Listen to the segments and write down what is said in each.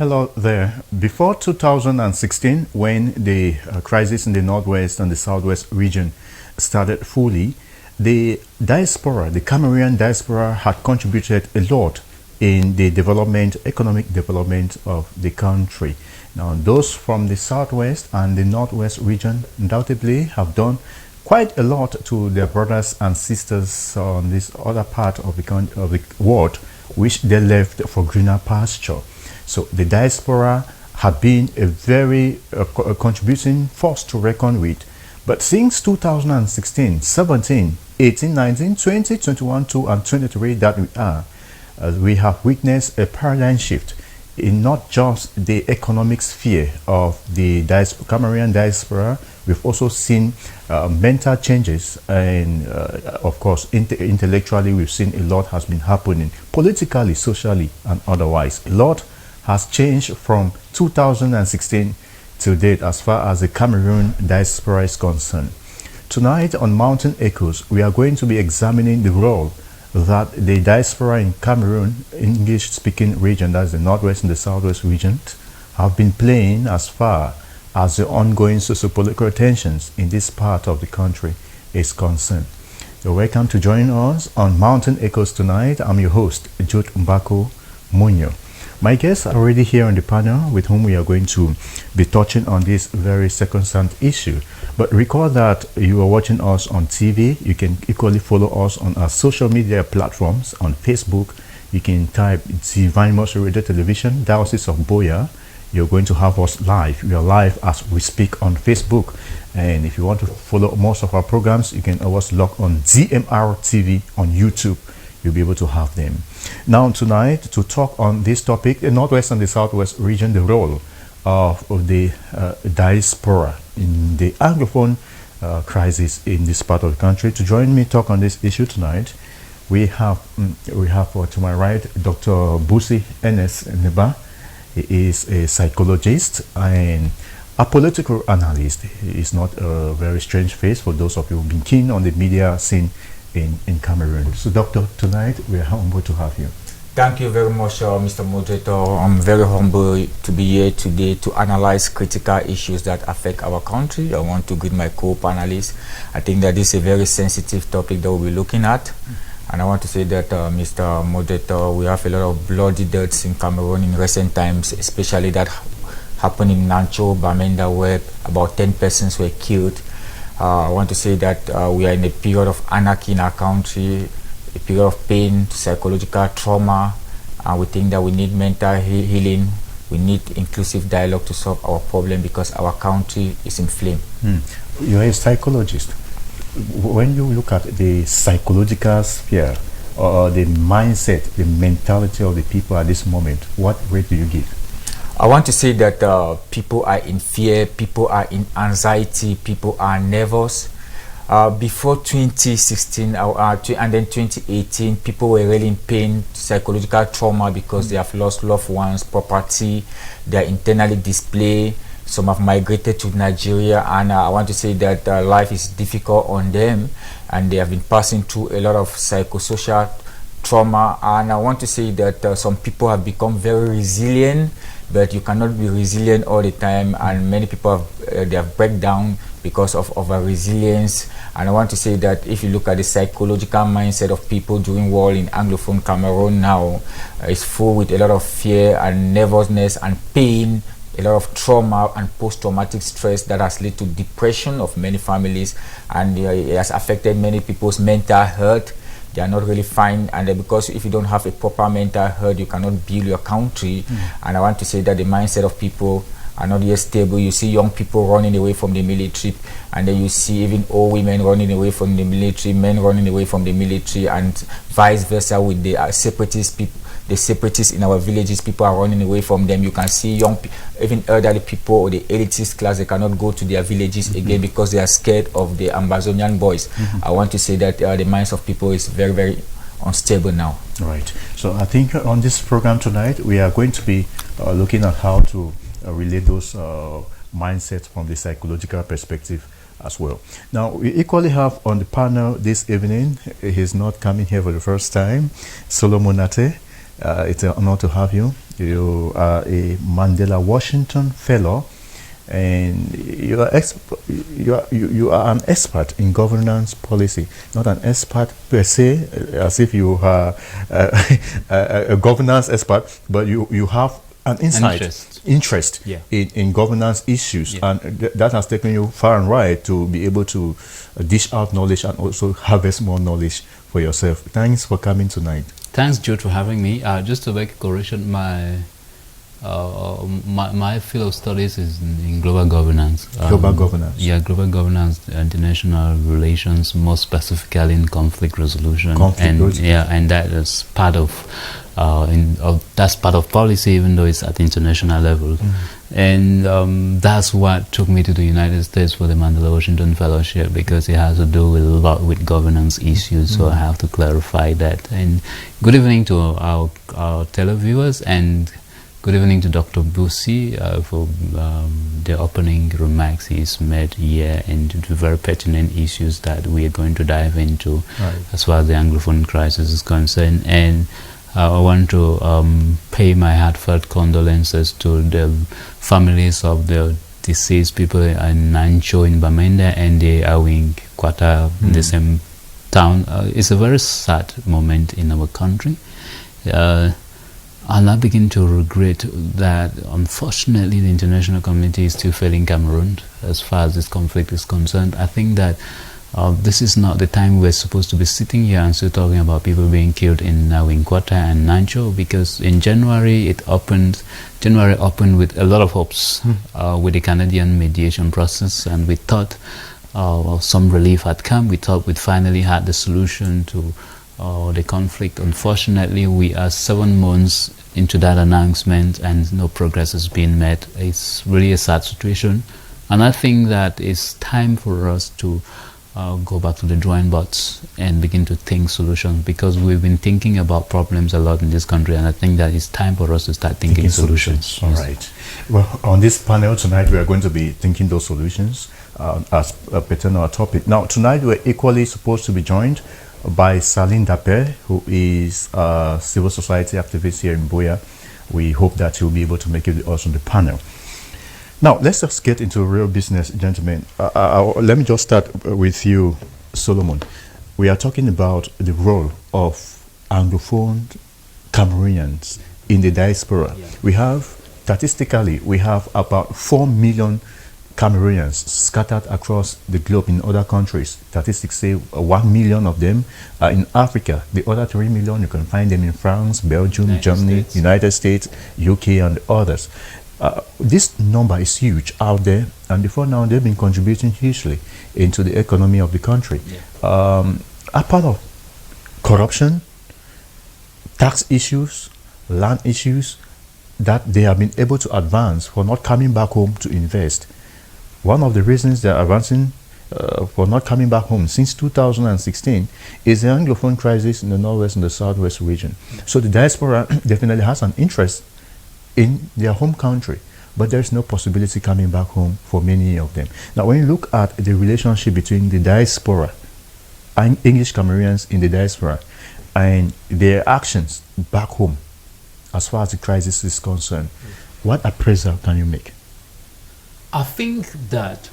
Hello there. Before 2016, when the crisis in the Northwest and the Southwest region started fully, the diaspora, the Cameroonian diaspora, had contributed a lot in the development, economic development of the country. Now, those from the Southwest and the Northwest region undoubtedly have done quite a lot to their brothers and sisters on this other part of the world, which they left for greener pasture. So the diaspora had been a very contributing force to reckon with. But since 2016, 17, 18, 19, 20, 21, 2, and 23 that we have witnessed a paradigm shift in not just the economic sphere of the Cameroonian diaspora. We've also seen mental changes, and of course intellectually we've seen a lot has been happening politically, socially, and otherwise. A lot has changed from 2016 to date as far as the Cameroon diaspora is concerned. Tonight on Mountain Echoes, we are going to be examining the role that the diaspora in Cameroon, English-speaking region, that's the Northwest and the Southwest region, have been playing as far as the ongoing socio-political tensions in this part of the country is concerned. You're welcome to join us on Mountain Echoes tonight. I'm your host, Jude Mbaku. My guests are already here on the panel with whom we are going to be touching on this very circumstant issue. But recall that you are watching us on TV. You can equally follow us on our social media platforms. On Facebook, you can type Divine Mercy Radio Television, Diocese of Boya. You're going to have us live. We are live as we speak on Facebook. And if you want to follow most of our programs, you can always log on DMRTV on YouTube. You'll be able to have them. Now tonight, to talk on this topic, the Northwest and the Southwest region, the role of the diaspora in the Anglophone crisis in this part of the country. To join me talk on this issue tonight, we have to my right Dr. BUSI ERNEST. He is a psychologist and a political analyst. He is not a very strange face for those of you who've been keen on the media scene in Cameroon. So, Doctor, tonight we are humbled to have you. Thank you very much, Mr. Moderator. I'm very humble to be here today to analyze critical issues that affect our country. I want to greet my co-panelists. I think that this is a very sensitive topic that we'll be looking at. And I want to say that, Mr. Moderator, we have a lot of bloody deaths in Cameroon in recent times, especially that happened in Nancho, Bamenda, where about 10 persons were killed. I want to say that we are in a period of anarchy in our country, a period of pain, psychological trauma, and we think that we need mental healing. We need inclusive dialogue to solve our problem because our country is in flame. You're a psychologist. When you look at the psychological sphere or the mindset, the mentality of the people at this moment, what rate do you give? I want to say that people are in fear, people are in anxiety, people are nervous. Before 2016 and then 2018, people were really in pain, psychological trauma because they have lost loved ones, property, they are internally displaced. Some have migrated to Nigeria, and I want to say that life is difficult on them, and they have been passing through a lot of psychosocial trauma. And I want to say that some people have become very resilient, but you cannot be resilient all the time, and many people have they have breakdown because of over resilience. And I want to say that if you look at the psychological mindset of people doing well in Anglophone Cameroon now, it's full with a lot of fear and nervousness and pain, a lot of trauma and post-traumatic stress that has led to depression of many families, and it has affected many people's mental health. They are not really fine, and because if you don't have a proper mental health, you cannot build your country. And I want to say that the mindset of people are not yet stable. You see young people running away from the military, and then you see even old women running away from the military, men running away from the military, and vice versa with the separatist people. The separatists in our villages, people are running away from them. You can see young, even elderly people or the elitist class, they cannot go to their villages again because they are scared of the Amazonian boys. I want to say that the minds of people is very, very unstable now. Right. So I think on this program tonight, we are going to be looking at how to relate those mindsets from the psychological perspective as well. Now, we equally have on the panel this evening, he's not coming here for the first time, Solomon ATEH. It's an honor to have you. You are a Mandela Washington Fellow, and you are an expert in governance policy, not an expert per se, as if you are a governance expert, but you have an interest yeah. in governance issues, yeah. and that has taken you far and wide to be able to dish out knowledge and also harvest more knowledge for yourself. Thanks for coming tonight. Thanks, Jude, for having me. Just to make a correction, my field of studies is in global governance. Global governance. Yeah, global governance, international relations, more specifically in conflict resolution. Yeah, and that is part of that's part of policy, even though it's at the international level. And that's what took me to the United States for the Mandela Washington Fellowship, because it has to do a lot with governance issues. So I have to clarify that. And good evening to our televiewers, and good evening to Dr. BUSI for the opening remarks he's made here, and the very pertinent issues that we are going to dive into as far as the Anglophone crisis is concerned. And I want to pay my heartfelt condolences to the families of the deceased people in Nancho in Bamenda and the Awing Kwata in the same town. It's a very sad moment in our country. And I begin to regret that, unfortunately, the international community is still failing Cameroon as far as this conflict is concerned. I think that this is not the time we're supposed to be sitting here and still talking about people being killed in Winkwata and Nancho, because in January January opened with a lot of hopes with the Canadian mediation process, and we thought some relief had come. We thought we'd finally had the solution to the conflict. Unfortunately, we are 7 months into that announcement and no progress has been made. It's really a sad situation, and I think that it's time for us to go back to the drawing boards and begin to think solutions, because we've been thinking about problems a lot in this country, and I think that it's time for us to start thinking solutions. All right. Well, on this panel tonight, we are going to be thinking those solutions as pertaining to our topic. Now, tonight we're equally supposed to be joined by NDAPE, who is a civil society activist here in Buea. We hope that you'll be able to make it with us on the panel. Now, let's just get into real business, gentlemen. Let me just start with you, Solomon. We are talking about the role of Anglophone Cameroonians in the diaspora. Yeah. Statistically, we have about 4 million Cameroonians scattered across the globe in other countries. Statistics say 1 million of them are in Africa. The other 3 million, you can find them in France, Belgium, Germany, United States, UK, and others. This number is huge out there, and before now they've been contributing hugely into the economy of the country. Yeah. A part of corruption, tax issues, land issues that they have been able to advance for not coming back home to invest. One of the reasons they're advancing for not coming back home since 2016 is the Anglophone crisis in the Northwest and the Southwest region. So the diaspora definitely has an interest in their home country, but there's no possibility coming back home for many of them. Now, when you look at the relationship between the diaspora and English Cameroonians in the diaspora and their actions back home as far as the crisis is concerned, what appraisal can you make? I think that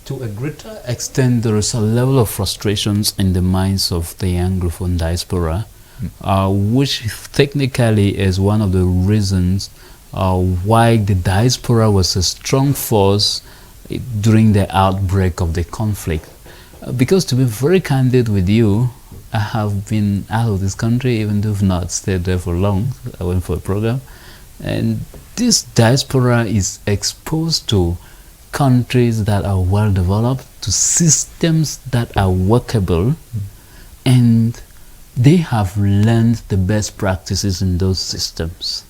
to a greater extent there is a level of frustrations in the minds of the Anglophone diaspora, which technically is one of the reasons why the diaspora was a strong force during the outbreak of the conflict. Because to be very candid with you, I have been out of this country, even though I've not stayed there for long. I went for a program, and this diaspora is exposed to countries that are well developed, to systems that are workable, and they have learned the best practices in those systems.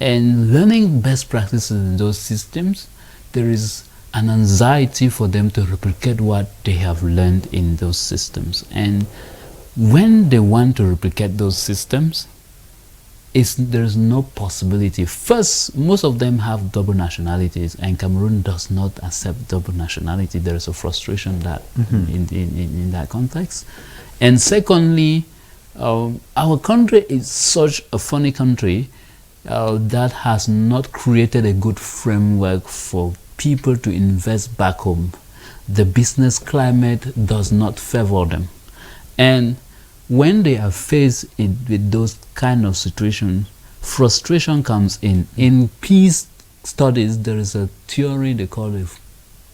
And learning best practices in those systems, there is an anxiety for them to replicate what they have learned in those systems. And when they want to replicate those systems, there's no possibility. First, most of them have double nationalities, and Cameroon does not accept double nationality. There is a frustration that in that context. And secondly, our country is such a funny country that has not created a good framework for people to invest back home. The business climate does not favor them. And when they are faced with those kind of situations, frustration comes in. In peace studies, there is a theory they call it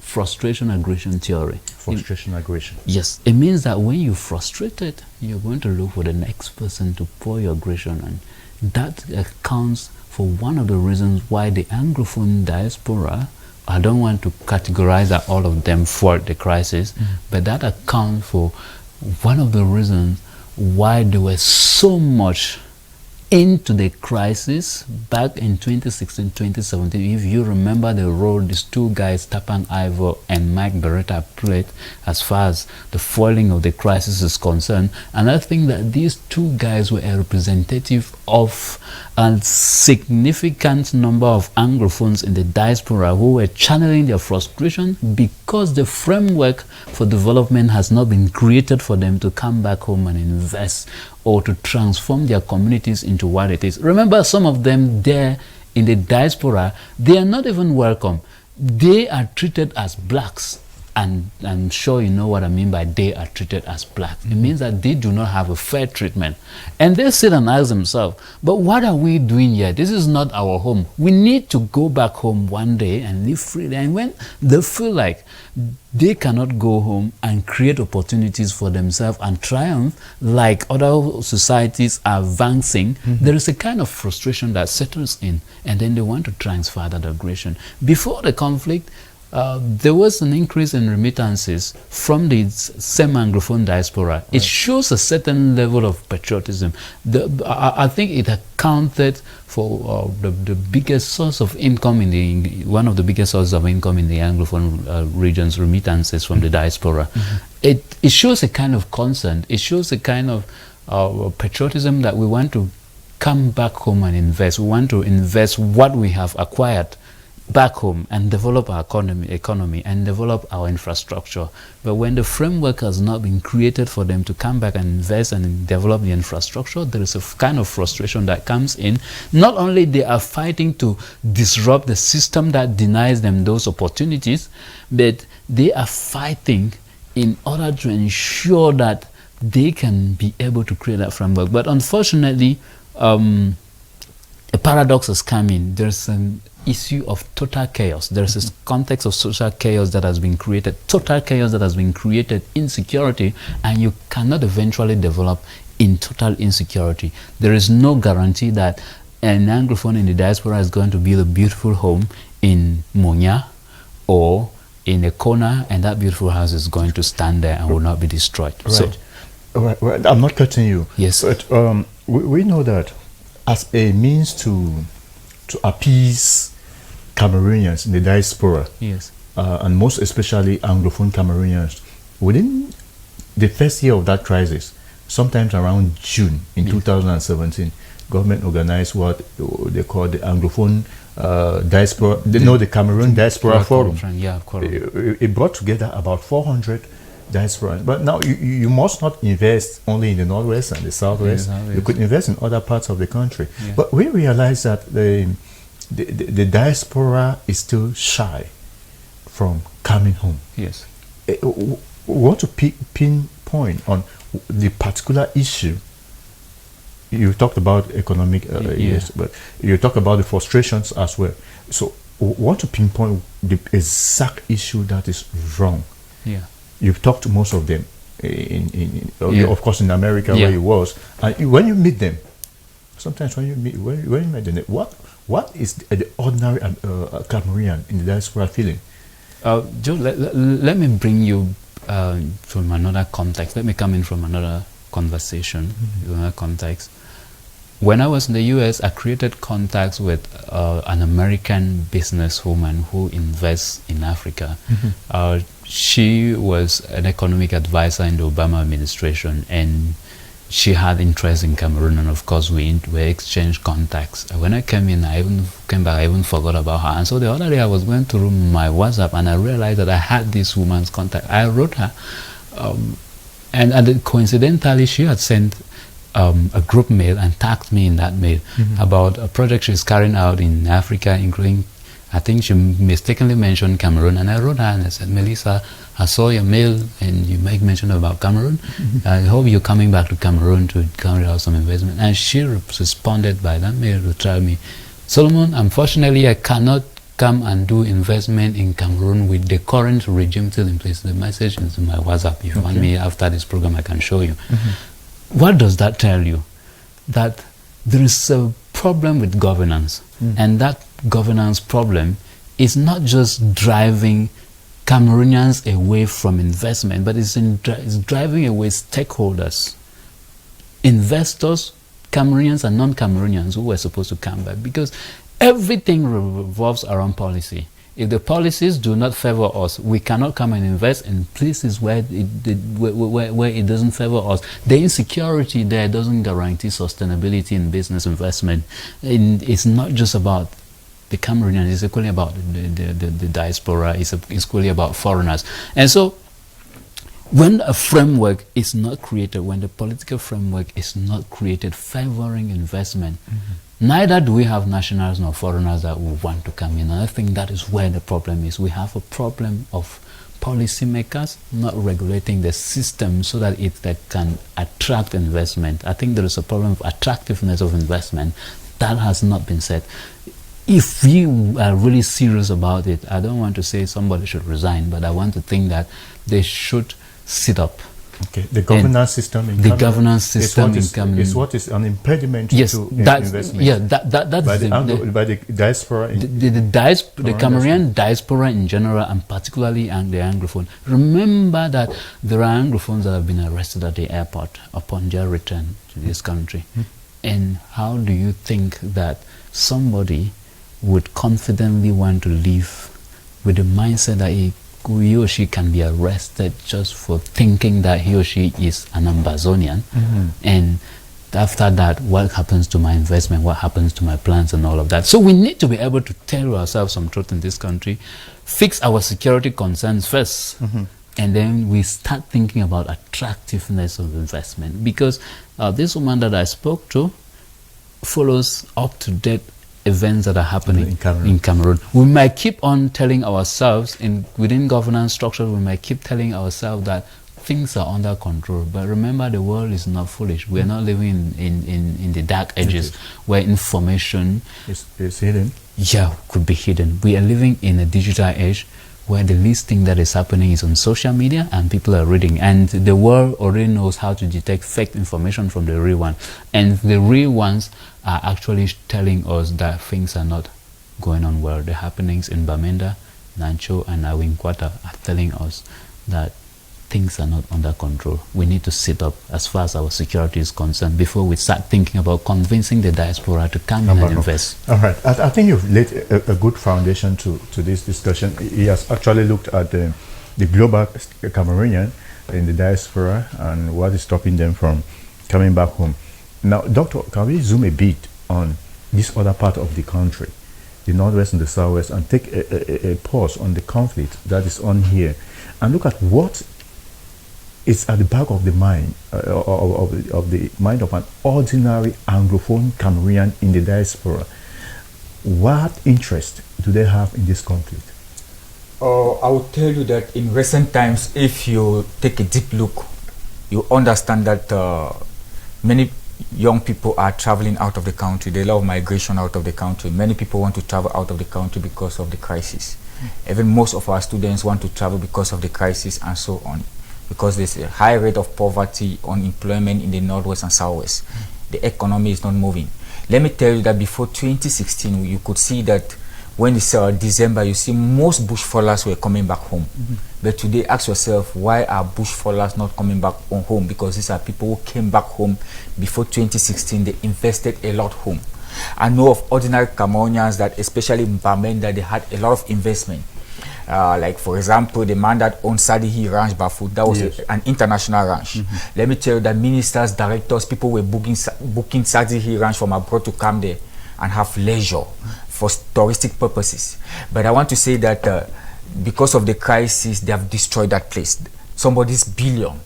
frustration aggression theory. Frustration aggression. Yes, it means that when you're frustrated, you're going to look for the next person to pour your aggression on. That accounts for one of the reasons why the Anglophone diaspora, I don't want to categorize that all of them fought the crisis, but that accounts for one of the reasons why they were so much into the crisis back in 2016, 2017. If you remember the role these two guys, Tapan Ivor and Mike Beretta, played as far as the foiling of the crisis is concerned. And I think that these two guys were a representative of a significant number of Anglophones in the diaspora who were channeling their frustration because the framework for development has not been created for them to come back home and invest or to transform their communities into what it is. Remember, some of them there in the diaspora, they are not even welcome. They are treated as blacks. And I'm sure you know what I mean by they are treated as blacks. It means that they do not have a fair treatment. And they sit and ask themselves, but what are we doing here? This is not our home. We need to go back home one day and live freely. And when they feel like they cannot go home and create opportunities for themselves and triumph like other societies are advancing, there is a kind of frustration that settles in, and then they want to transfer that aggression. Before the conflict, there was an increase in remittances from the same Anglophone diaspora. Right. It shows a certain level of patriotism. I think it accounted for the biggest source of income one of the biggest sources of income in the Anglophone regions, remittances from the diaspora. It shows a kind of concern. It shows a kind of patriotism that we want to come back home and invest. We want to invest what we have acquired back home and develop our economy and develop our infrastructure. But when the framework has not been created for them to come back and invest and develop the infrastructure, there is a kind of frustration that comes in. Not only they are fighting to disrupt the system that denies them those opportunities, but they are fighting in order to ensure that they can be able to create that framework. But unfortunately, a paradox has come in. There's an issue of total chaos. There's this context of social chaos that has been created, total chaos that has been created, insecurity, and you cannot eventually develop in total insecurity. There is no guarantee that an Anglophone in the diaspora is going to build a beautiful home in Monya or in a corner, and that beautiful house is going to stand there and will not be destroyed. Right. So, right. I'm not cutting you. Yes. But we know that as a means to appease Cameroonians in the diaspora, yes, and most especially Anglophone Cameroonians, within the first year of that crisis, sometimes around June in 2017, government organized what they call the Anglophone diaspora, the Cameroon Diaspora Forum. It brought together about 400 diasporans. But now you must not invest only in the Northwest and the Southwest. You could invest in other parts of the country. Yeah. But we realize that the diaspora is still shy from coming home. Yes. We want to pinpoint on the particular issue. You talked about economic, yes, but you talk about the frustrations as well. So we want to pinpoint the exact issue that is wrong. Yeah. You've talked to most of them, of course, in America where you was. And when you meet them, sometimes when you meet them, what is the ordinary Cameroonian in the diaspora feeling? Jude, let me bring you from another context. Let me come in from another conversation, another context. When I was in the US, I created contacts with an American businesswoman who invests in Africa. She was an economic advisor in the Obama administration, and she had interest in Cameroon, and of course we exchanged contacts. When I came in, I even forgot about her. And so the other day I was going through my WhatsApp and I realized that I had this woman's contact. I wrote her, and coincidentally she had sent a group mail and tagged me in that mail about a project she's carrying out in Africa, including, I think she mistakenly mentioned Cameroon. And I wrote her and I said, Melissa, I saw your mail and you make mention about Cameroon. I hope you're coming back to Cameroon to carry out some investment. And she responded by that mail to tell me, Solomon, unfortunately, I cannot come and do investment in Cameroon with the current regime still in place. The message is in my WhatsApp. If you want me after this program, I can show you. What does that tell you? That there is a problem with governance, and that governance problem is not just driving Cameroonians away from investment, but it's driving away stakeholders, investors, Cameroonians and non-Cameroonians who were supposed to come back, because everything revolves around policy. If the policies do not favor us, we cannot come and invest in places where it doesn't favor us. The insecurity there doesn't guarantee sustainability in business investment. It's not just about the Cameroonians, it's equally about the diaspora, it's equally about foreigners. And so, when a framework is not created, when the political framework is not created favoring investment, neither do we have nationals nor foreigners that will want to come in. And I think that is where the problem is. We have a problem of policymakers not regulating the system so that it can attract investment. I think there is a problem of attractiveness of investment that has not been said. If we are really serious about it, I don't want to say somebody should resign, but I want to think that they should sit up. Okay, the governance system in Cameroon, governance system is what is an impediment to investment. Yeah, that's by the diaspora. The Cameroonian diaspora in general, and particularly the Anglophone. Remember that there are Anglophones that have been arrested at the airport upon their return to this country. And how do you think that somebody would confidently want to live with the mindset that he or she can be arrested just for thinking that he or she is an Amazonian? And after that, what happens to my investment, what happens to my plans and all of that? So we need to be able to tell ourselves some truth in this country, fix our security concerns first, and then we start thinking about attractiveness of investment. Because this woman that I spoke to follows up-to-date events that are happening in Cameroon. We might keep on telling ourselves, within governance structures, we might keep telling ourselves that things are under control. But remember, the world is not foolish. We are not living in the dark ages where information is hidden. Yeah, could be hidden. We are living in a digital age where the least thing that is happening is on social media and people are reading, and the world already knows how to detect fake information from the real one, and the real ones are actually telling us that things are not going on well. The happenings in Bamenda, Nancho and Awinkwata are telling us that things are not under control. We need to sit up as far as our security is concerned before we start thinking about convincing the diaspora to come in and invest. All right. I think you've laid a good foundation to this discussion. He has actually looked at the global Cameroonian in the diaspora and what is stopping them from coming back home. Now, Doctor, can we zoom a bit on this other part of the country, the Northwest and the Southwest, and take a pause on the conflict that is on here and look at what is at the back of the mind of the mind of an ordinary Anglophone Cameroonian in the diaspora. What interest do they have in this conflict? I will tell you that in recent times, if you take a deep look, you understand that many young people are traveling out of the country. There's a lot of migration out of the country. Many people want to travel out of the country because of the crisis. Even most of our students want to travel because of the crisis and so on, because there's a high rate of poverty, unemployment in the Northwest and Southwest. The economy is not moving. Let me tell you that before 2016, you could see that when it's December, you see most bushfallers were coming back home. But today, ask yourself, why are bushfallers not coming back home? Because these are people who came back home before 2016. They invested a lot home. I know of ordinary Cameroonians that, especially in Bamenda, they had a lot of investment. Like, for example, the man that owns Sadihi Ranch Bafoot, that was an international ranch. Let me tell you that ministers, directors, people were booking Sadihi Ranch from abroad to come there and have leisure for touristic purposes. But I want to say that because of the crisis, they have destroyed that place. Somebody's billion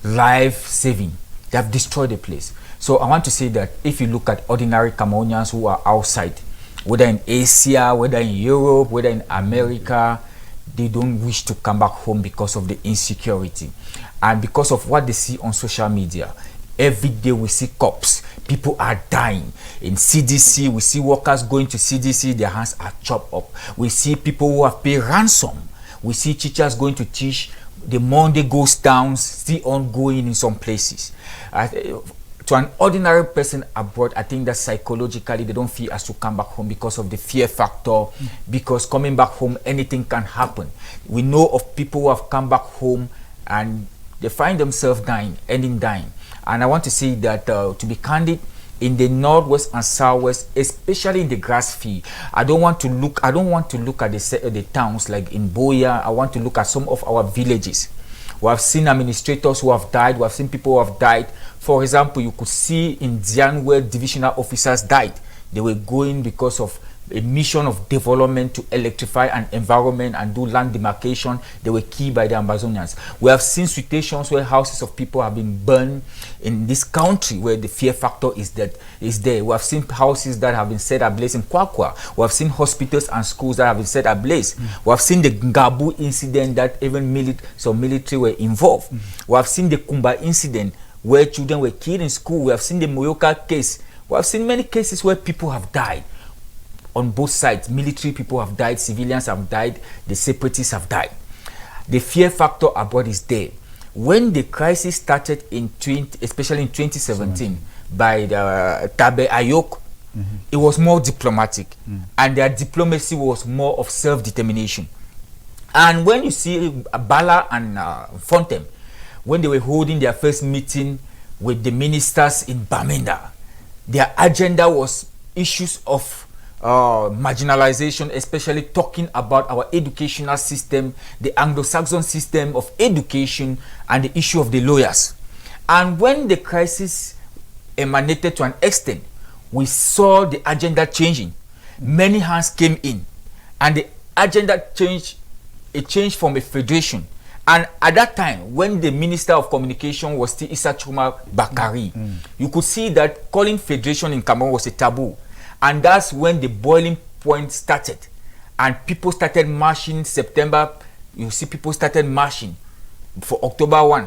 life saving, they have destroyed the place. So I want to say that if you look at ordinary Cameroonians who are outside, whether in Asia, whether in Europe, whether in America, they don't wish to come back home because of the insecurity and because of what they see on social media. Every day we see cops, people are dying. In CDC, we see workers going to CDC, their hands are chopped up. We see people who have paid ransom. We see teachers going to teach. The Monday goes down, still ongoing in some places. To an ordinary person abroad, I think that psychologically they don't feel as to come back home because of the fear factor, because coming back home, anything can happen. We know of people who have come back home and they find themselves dying, ending dying. And I want to say that, to be candid, in the northwest and southwest, especially in the grass field, I don't want to look at the towns like in Boya. I want to look at some of our villages. We have seen administrators who have died. We have seen people who have died. For example, you could see in Dian where divisional officers died. They were going because of a mission of development to electrify an environment and do land demarcation. They were killed by the Amazonians. We have seen situations where houses of people have been burned in this country where the fear factor is there. We have seen houses that have been set ablaze in Kwakwa. We have seen hospitals and schools that have been set ablaze. We have seen the Ngabu incident that even some military were involved. We have seen the Kumba incident where children were killed in school. We have seen the Moyoka case. We have seen many cases where people have died. On both sides, military people have died, civilians have died, the separatists have died. The fear factor abroad is there. When the crisis started especially in 2017, by the Tabe Ayok, it was more diplomatic, and their diplomacy was more of self-determination. And when you see Bala and Fontem, when they were holding their first meeting with the ministers in Bamenda, their agenda was issues of marginalization, especially talking about our educational system, the Anglo-Saxon system of education, and the issue of the lawyers. And when the crisis emanated to an extent, we saw the agenda changing. Many hands came in, and the agenda changed. It changed from a federation. And at that time, when the Minister of Communication was still Issa Chuma Bakari, you could see that calling federation in Cameroon was a taboo. And that's when the boiling point started. And people started marching September. You see people started marching for October 1.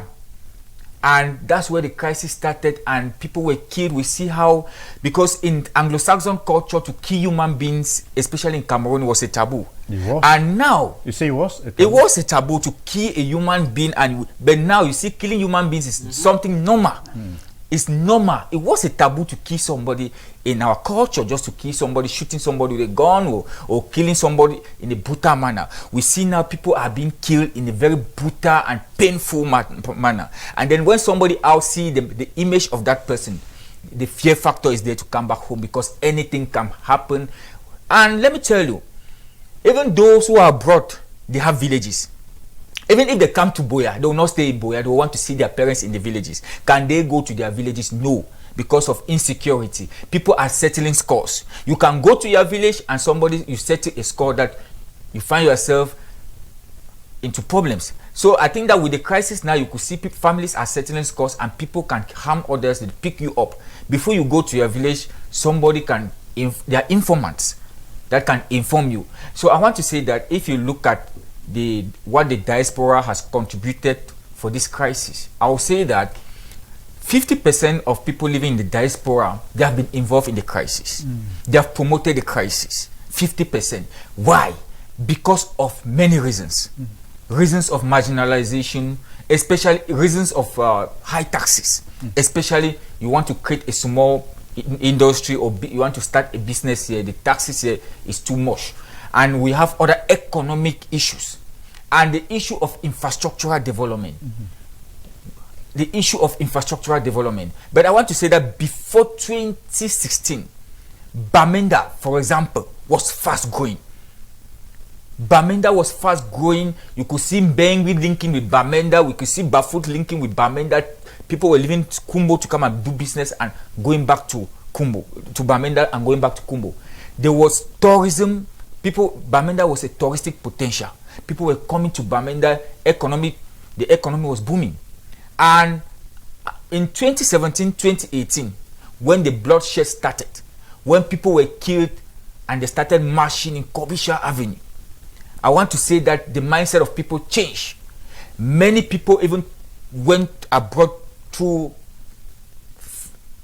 And that's where the crisis started and people were killed. We see how, because in Anglo-Saxon culture, to kill human beings, especially in Cameroon, was a taboo. And now, you say it was a taboo? It was a taboo to kill a human being. But now you see killing human beings is something normal. It's normal. It was a taboo to kill somebody in our culture, just to kill somebody, shooting somebody with a gun or killing somebody in a brutal manner. We see now people are being killed in a very brutal and painful manner. And then when somebody else sees the image of that person, the fear factor is there to come back home because anything can happen. And let me tell you, even those who are abroad, they have villages. Even if they come to Boya, they will not stay in Boya. They will want to see their parents in the villages. Can they go to their villages? No, because of insecurity. People are settling scores. You can go to your village and you settle a score that you find yourself into problems. So I think that with the crisis now, you could see families are settling scores and people can harm others. They pick you up. Before you go to your village, there are informants that can inform you. So I want to say that if you look at what the diaspora has contributed for this crisis, I will say that 50% of people living in the diaspora, they have been involved in the crisis. They have promoted the crisis. 50%. Why? Because of many reasons. Reasons of marginalization, especially reasons of high taxes. Especially you want to create a small industry or you want to start a business here, the taxes here is too much. And we have other economic issues. And the issue of infrastructural development. The issue of infrastructural development. But I want to say that before 2016, Bamenda, for example, was fast growing. Bamenda was fast growing. You could see Mbengui linking with Bamenda. We could see Bafut linking with Bamenda. People were leaving Kumbo to come and do business and going back to Kumbo, to Bamenda and going back to Kumbo. There was tourism. Bamenda was a touristic potential. People were coming to Bamenda. The economy was booming. And in 2017, 2018, when the bloodshed started, when people were killed and they started marching in Kobisha Avenue. I want to say that the mindset of people changed. Many people even went abroad through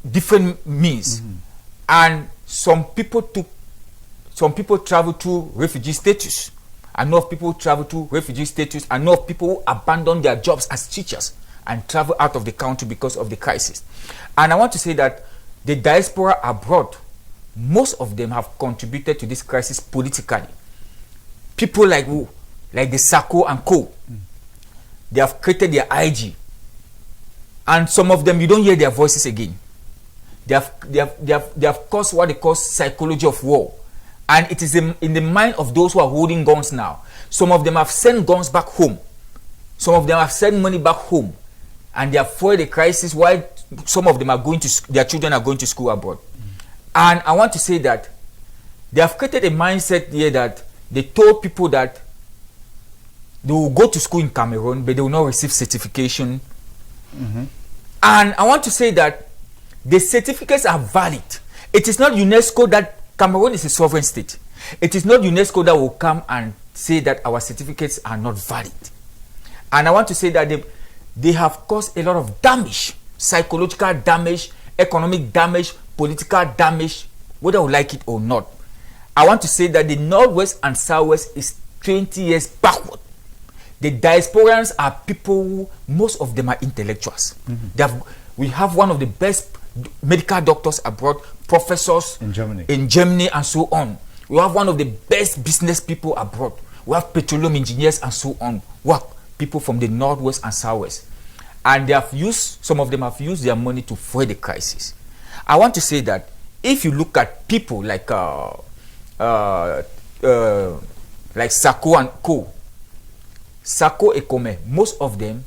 different means, and some people traveled to refugee status. I know of people who travel to refugee status. I know of people who abandoned their jobs as teachers and travel out of the country because of the crisis. And I want to say that the diaspora abroad, most of them have contributed to this crisis politically. People like who? Like the Sako and Co. They have created their IG. And some of them, you don't hear their voices again. They have caused what they call psychology of war. And it is in the mind of those who are holding guns now. Some of them have sent guns back home. Some of them have sent money back home. And they have foiled the crisis while some of them are going to, their children are going to school abroad. And I want to say that they have created a mindset here that they told people that they will go to school in Cameroon, but they will not receive certification. And I want to say that the certificates are valid. It is not UNESCO that Cameroon is a sovereign state. It is not UNESCO that will come and say that our certificates are not valid. And I want to say that they have caused a lot of damage, psychological damage, economic damage, political damage, whether we like it or not. I want to say that the Northwest and Southwest is 20 years backward. The diasporans are people who, most of them are intellectuals. We have one of the best medical doctors abroad, professors in Germany and so on. We have one of the best business people abroad. We have petroleum engineers and so on. Work people from the Northwest and Southwest. And they have used, some of them have used their money to foil the crisis. I want to say that if you look at people like Sako and Co, Sako Ekome, most of them,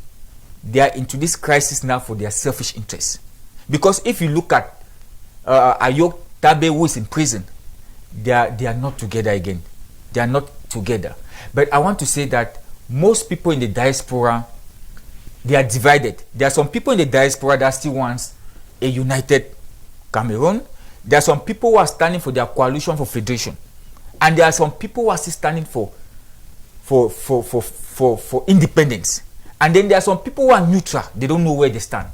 they are into this crisis now for their selfish interests. Because if you look at Ayok Tabe, who is in prison, they are not together again. They are not together. But I want to say that most people in the diaspora, they are divided. There are some people in the diaspora that still wants a united Cameroon. There are some people who are standing for their coalition for federation. And there are some people who are still standing for independence. And then there are some people who are neutral. They don't know where they stand.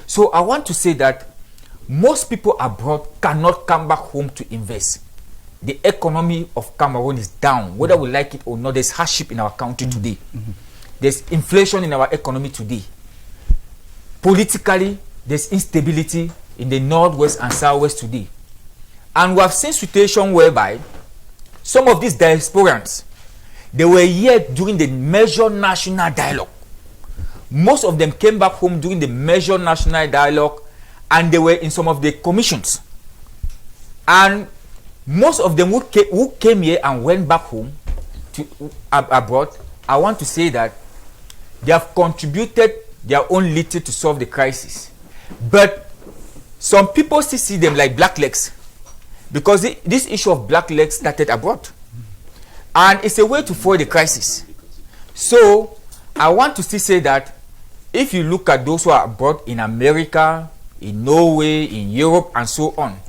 So I want to say that most people abroad cannot come back home to invest. The economy of Cameroon is down. Whether we like it or not, there's hardship in our country today. There's inflation in our economy today. Politically, there's instability in the Northwest and Southwest today. And we have seen situation whereby some of these diasporans, they were here during the major national dialogue. Most of them came back home during the major national dialogue, and they were in some of the commissions. And most of them who came here and went back home to abroad, I want to say that they have contributed their own little to solve the crisis. But some people still see them like blacklegs, because this issue of blacklegs started abroad. And it's a way to foil the crisis. So I want to still say that if you look at those who are abroad in America, in Norway, in Europe, and so on,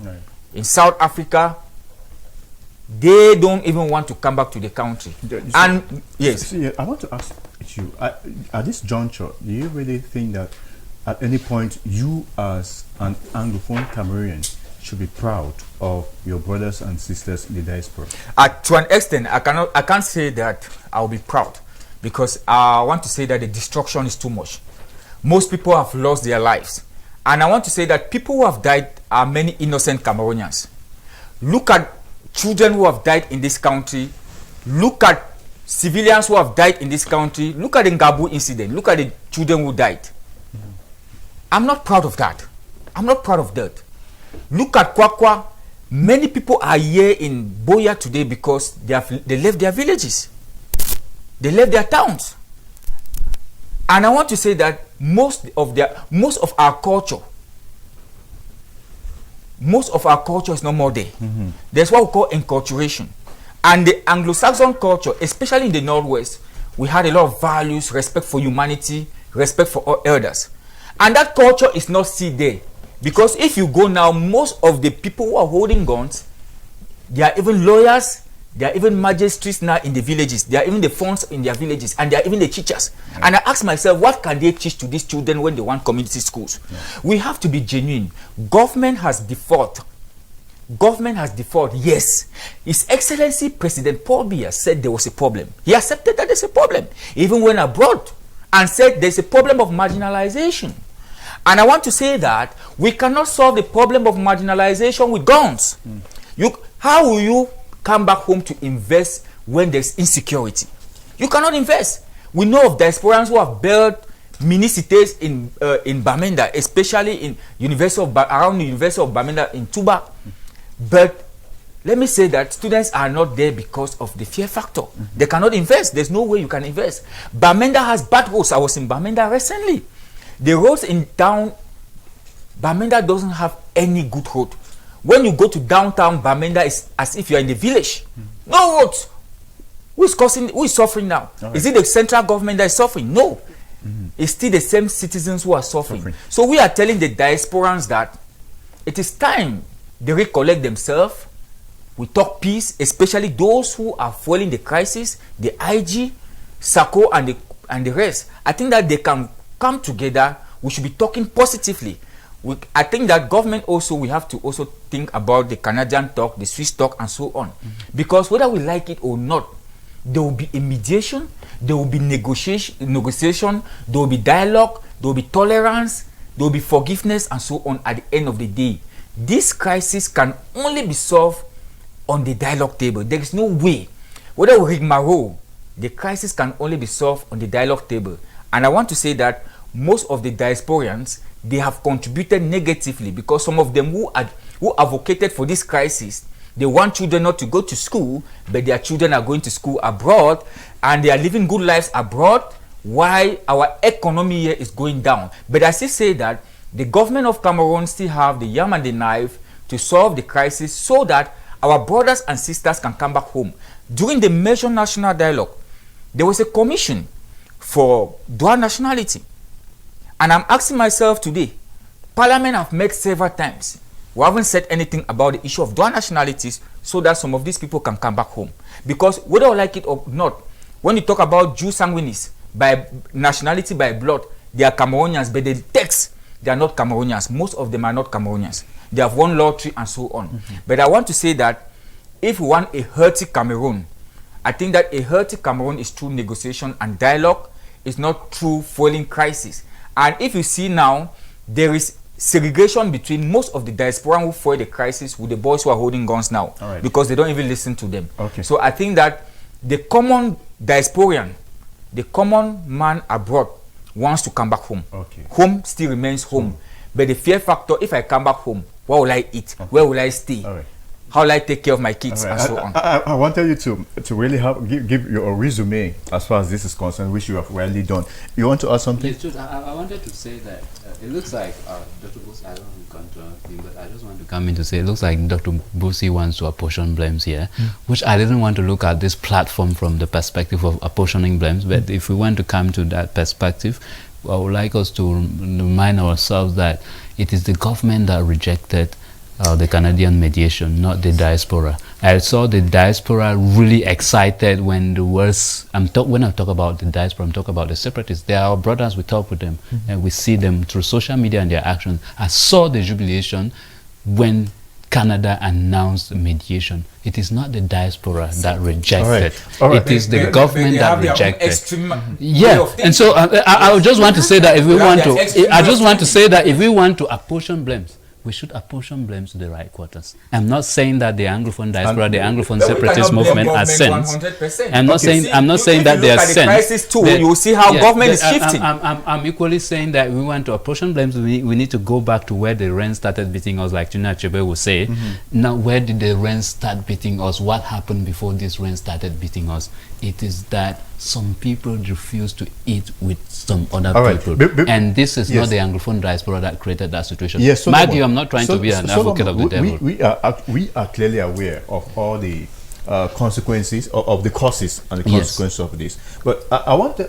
in South Africa, they don't even want to come back to the country. And yes, I want to ask you, at this juncture, do you really think that at any point you as an Anglophone Cameroonian should be proud of your brothers and sisters in the diaspora? To an extent, I can't say that I'll be proud, because I want to say that the destruction is too much. Most people have lost their lives. And I want to say that people who have died are many innocent Cameroonians. Look at children who have died in this country. Look at civilians who have died in this country. Look at the Ngabu incident. Look at the children who died. I'm not proud of that. I'm not proud of that. Look at Kwakwa. Many people are here in Boya today because they left their villages. They left their towns. And I want to say that most of our culture is no more there. There's what we call enculturation. And the Anglo-Saxon culture, especially in the Northwest, we had a lot of values, respect for humanity, respect for all elders. And that culture is not still there. Because if you go now, most of the people who are holding guns, they are even lawyers, they are even magistrates now in the villages, they are even the fonts in their villages, and they are even the teachers. Yeah. And I ask myself, what can they teach to these children when they want community schools? Yeah. We have to be genuine. Government has default. Government has default, yes. His Excellency President Paul Biya said there was a problem. He accepted that there's a problem. He even went abroad and said there's a problem of marginalization. And I want to say that we cannot solve the problem of marginalization with guns. How will you come back home to invest when there's insecurity? You cannot invest. We know of diasporans who have built mini cities in Bamenda, especially in around the University of Bamenda in Tuba. But let me say that students are not there because of the fear factor. They cannot invest. There's no way you can invest. Bamenda has bad roads. I was in Bamenda recently. The roads in town, Bamenda doesn't have any good road. When you go to downtown Bamenda, it's as if you're in the village. No roads. Who is suffering now? Right. Is it the central government that is suffering? No. It's still the same citizens who are suffering. So we are telling the diasporans that it is time they recollect themselves. We talk peace, especially those who are foiling the crisis, the IG, SACO, and the rest. I think that they can come together. We should be talking positively. I think that government also, we have to also think about the Canadian talk, the Swiss talk, and so on. Because whether we like it or not, there will be a mediation, there will be negotiation, there will be dialogue, there will be tolerance, there will be forgiveness, and so on at the end of the day. This crisis can only be solved on the dialogue table. There is no way. Whether we rigmarole, the crisis can only be solved on the dialogue table. And I want to say that most of the diasporians, they have contributed negatively because some of them who advocated for this crisis, they want children not to go to school, but their children are going to school abroad and they are living good lives abroad while our economy here is going down. But I still say that the government of Cameroon still have the yam and the knife to solve the crisis so that our brothers and sisters can come back home. During the major national dialogue, there was a commission for dual nationality. And I'm asking myself today, Parliament have met several times. We haven't said anything about the issue of dual nationalities so that some of these people can come back home. Because whether I like it or not, when you talk about Jew sanguinis, by nationality, by blood, they are Cameroonians, but the text, they are not Cameroonians. Most of them are not Cameroonians. They have won lottery and so on. But I want to say that if we want a healthy Cameroon, I think that a healthy Cameroon is through negotiation and dialogue. It's not through foiling crisis. And if you see now, there is segregation between most of the diaspora who foil the crisis with the boys who are holding guns now, because they don't even listen to them. So I think that the common diasporian, the common man abroad wants to come back home. Home still remains home. But the fear factor, if I come back home, what will I eat? Where will I stay? How will I take care of my kids and so on? I wanted you to really give your resume as far as this is concerned, which you have well done. You want to add something? Yes, Jude, I wanted to say that it looks like Dr. Busi, I don't want to interrupt him, but I just want to come in to say it looks like Dr. Busi wants to apportion blames here, which I didn't want to look at this platform from the perspective of apportioning blames, but if we want to come to that perspective, I would like us to remind ourselves that it is the government that rejected the Canadian mediation, not the diaspora. I saw the diaspora really excited when the words, when I talk about the diaspora, I'm talking about the separatists. They are our brothers, we talk with them, and we see them through social media and their actions. I saw the jubilation when Canada announced mediation. It is not the diaspora that rejected. It is the government that rejected. And so I just want to say that if we want to, I just want to say that if we want to apportion blames, we should apportion blames to the right quarters. I'm not saying that the Anglophone diaspora, the Anglophone separatist movement are sent. I'm not saying that they are sent. You will see how government is shifting. I'm equally saying that we want to apportion blames. We need to go back to where the rain started beating us, like Tuna Chebe will say. Now, where did the rain start beating us? What happened before this rain started beating us? It is that some people refuse to eat with some other people. And this is not the Anglophone diaspora that created that situation. Mind you, I'm not trying to be an advocate of the devil. We are clearly aware of all the consequences of the causes and the consequences of this. But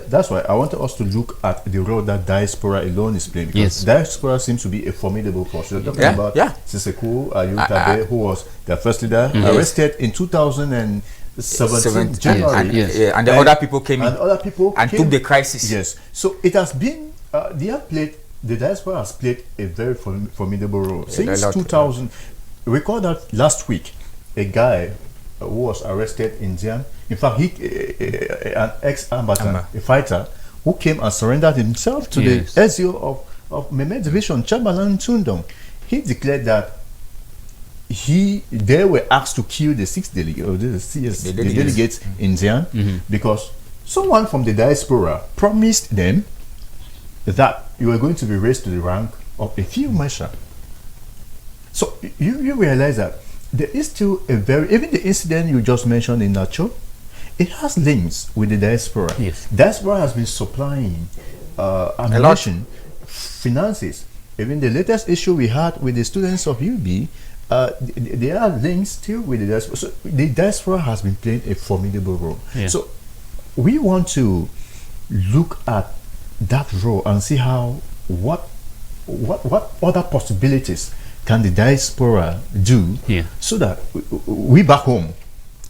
that's why I wanted us to look at the role that diaspora alone is playing, because diaspora seems to be a formidable force. You're talking about Sissekou Ayutabe, who was the first leader, arrested in 2017 January, and the other people came in and took the crisis. Yes, so it has been the diaspora has played a very formidable role since 2000. Recall that last week, a guy who was arrested in Zian, in fact, an ex-combatant, a fighter, who came and surrendered himself to the SEO of Mehmet Division, Chamberlain Tundong. He declared that they were asked to kill the delegates in Zian because someone from the diaspora promised them that you were going to be raised to the rank of a field marshal. So you realize that there is still even the incident you just mentioned in Nacho, it has links with the diaspora. Yes. Diaspora has been supplying ammunition, finances. Even the latest issue we had with the students of UB, there are links still with the diaspora. So the diaspora has been playing a formidable role. Yeah. So we want to look at that role and see what other possibilities can the diaspora do so that we back home,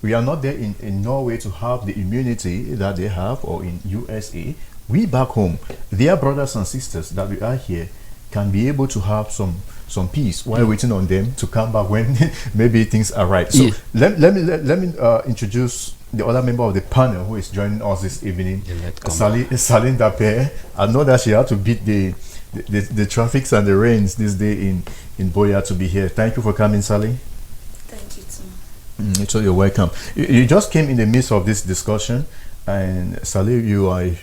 we are not there in Norway to have the immunity that they have, or in USA. We back home, their brothers and sisters that we are here, can be able to have some peace while waiting on them to come back when maybe things are right. So let me introduce the other member of the panel who is joining us this evening, Sally NDAPE. I know that she had to beat the traffics and the rains this day in Boya to be here. Thank you for coming, Sally. Thank you too. So you're welcome. You just came in the midst of this discussion, and Sally, you are a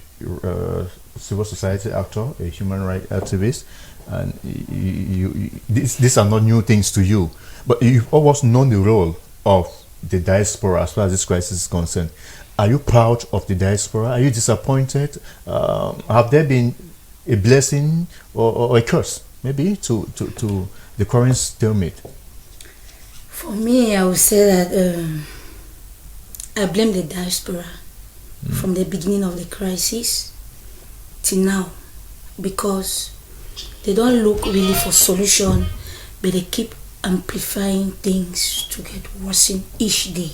civil society actor, a human rights activist, and these are not new things to you, but you've always known the role of the diaspora as far as this crisis is concerned. Are you proud of the diaspora? Are you disappointed? Have there been a blessing or a curse, maybe, to the current stalemate? For me, I would say that I blame the diaspora from the beginning of the crisis till now, because they don't look really for solution, but they keep amplifying things to get worse each day.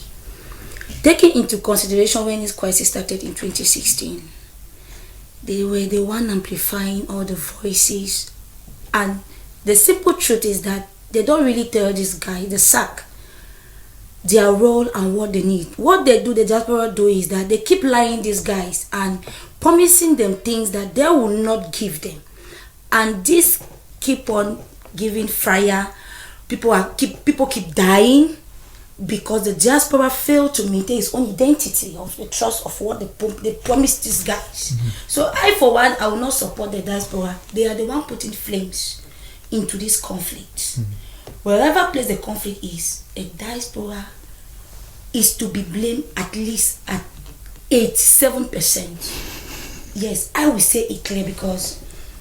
Taking into consideration when this crisis started in 2016, they were the one amplifying all the voices, and the simple truth is that they don't really tell this guy, the SAC, their role and what they need. What they do, the diaspora do, is that they keep lying these guys and promising them things that they will not give them, and this keep on giving fire. People keep dying because the diaspora failed to maintain its own identity of the trust of what they promised these guys. So I, for one, I will not support the diaspora. They are the one putting flames into this conflict. Wherever place the conflict is, a diaspora is to be blamed at least at 87%. Yes, I will say it clear, because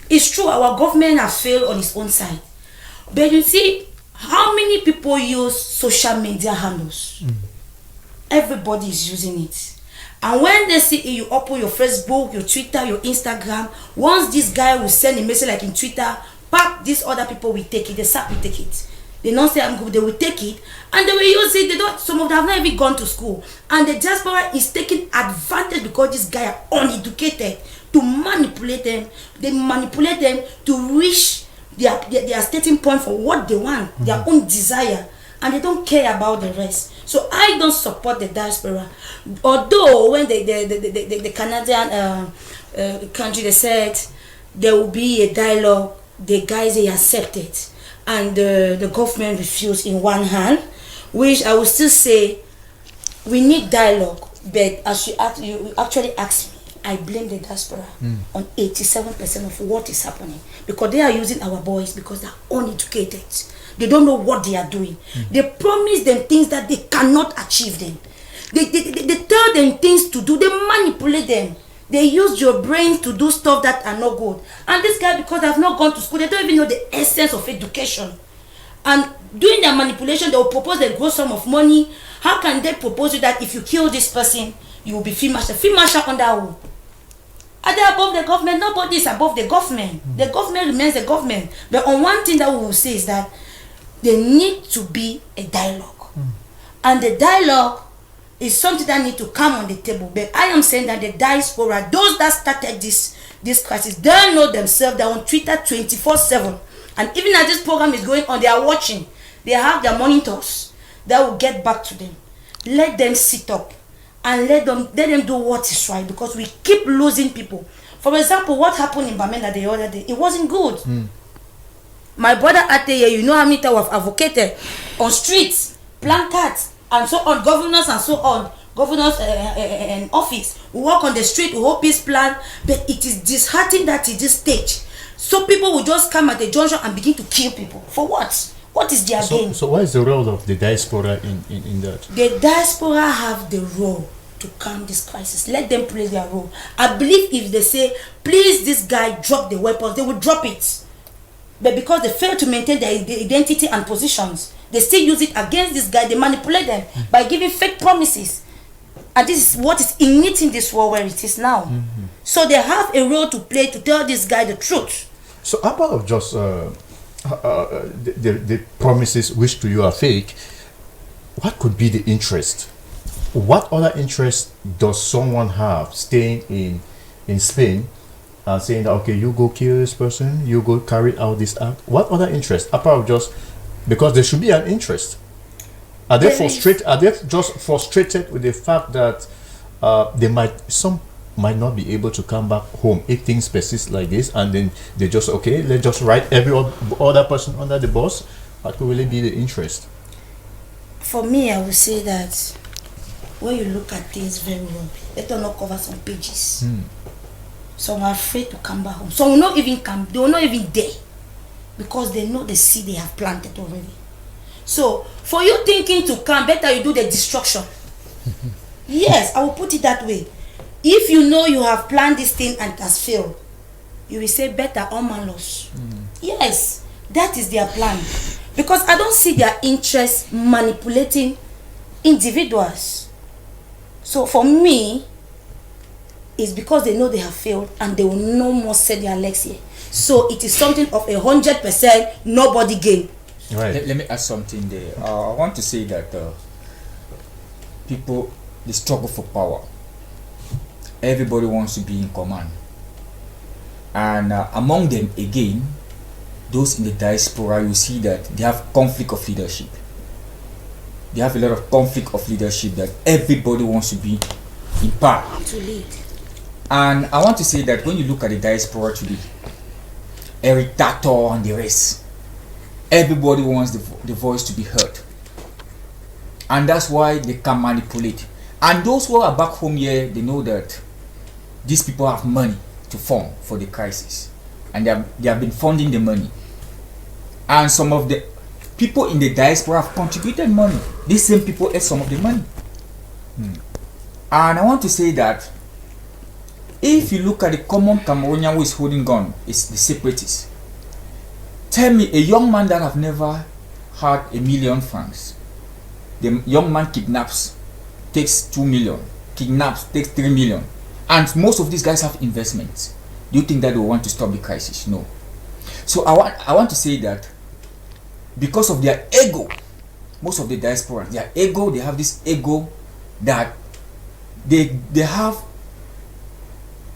it's true our government has failed on its own side. But you see, how many people use social media handles? Everybody is using it. And when they see you open your Facebook, your Twitter, your Instagram, once this guy will send a message like in Twitter, pack, these other people will take it, the SAP will take it. They don't say I'm good, they will take it and they will use it. Some of them have not even gone to school. And the diaspora is taking advantage because this guy are uneducated to manipulate them. They manipulate them to reach their starting point for what they want, their own desire, and they don't care about the rest. So I don't support the diaspora. Although when the Canadian country, they said there will be a dialogue, the guys, they accepted, and the government refused in one hand, which I would still say we need dialogue. But as you actually asked me, I blame the diaspora on 87% of what is happening, because they are using our boys because they are uneducated. They don't know what they are doing. They promise them things that they cannot achieve them. They tell them things to do. They manipulate them. They use your brain to do stuff that are not good. And this guy, because they have not gone to school, they don't even know the essence of education. And doing their manipulation, they will propose a gross sum of money. How can they propose you that if you kill this person, you will be field marshal? Field marshal under who? Are they above the government? Nobody is above the government. The government remains the government. But on one thing that we will say is that there need to be a dialogue. And the dialogue is something that need to come on the table. But I am saying that the diaspora, those that started this crisis, they know themselves. They're on Twitter 24/7. And even as this program is going on, they are watching. They have their monitors that will get back to them. Let them sit up and let them do what is right, because we keep losing people. For example, what happened in Bamenda the other day, it wasn't good. My brother ATEH, you know how many times I've advocated on streets, placards, and so on, governors and so on, governors and office. We walk on the street, we hold peace plan, but it is disheartening that at this stage, so people will just come at the junction and begin to kill people. For what? What is their gain? So what is the role of the diaspora in that? The diaspora have the role to calm this crisis. Let them play their role. I believe if they say, please, this guy drop the weapons, they will drop it. But because they fail to maintain their identity and positions, they still use it against this guy. They manipulate them by giving fake promises. And this is what is innate in this world where it is now. So they have a role to play to tell this guy the truth. So apart of just the promises which to you are fake, what could be the interest? What other interest does someone have staying in Spain and saying that, okay, you go kill this person, you go carry out this act? What other interest apart of just because there should be an interest? Are they frustrated? Are they just frustrated with the fact that some might not be able to come back home if things persist like this, and then they just, okay, let's just write every other person under the bus? What could really be the interest? For me, I would say that when you look at things very well, let us not cover some pages. Some are afraid to come back home. Some will not even come. They will not even dare, because they know the seed they have planted already. So for you thinking to come, better you do the destruction. Yes, I will put it that way. If you know you have planned this thing and it has failed, you will say better all man loss. Yes, that is their plan. Because I don't see their interest manipulating individuals. So for me, it's because they know they have failed and they will no more set their legs here. So it is something of 100% nobody gain. Right. Let me add something there. I want to say that people, the struggle for power, everybody wants to be in command. And among them, again, those in the diaspora, you see that they have conflict of leadership. They have a lot of conflict of leadership that everybody wants to be in power. To lead. And I want to say that when you look at the diaspora today, Eric Tato and the rest, everybody wants the voice to be heard. And that's why they can manipulate. And those who are back home here, they know that these people have money to fund for the crisis. And they have been funding the money. And some of the people in the diaspora have contributed money. These same people ate some of the money. And I want to say that if you look at the common Cameroonian who is holding gun, it's the separatists. Tell me a young man that have never had £1,000,000 francs. The young man kidnaps, takes 2 million, kidnaps, takes 3 million. And most of these guys have investments. Do you think that they want to stop the crisis? No. So I want to say that because of their ego, most of the diaspora, their ego, they have this ego that they have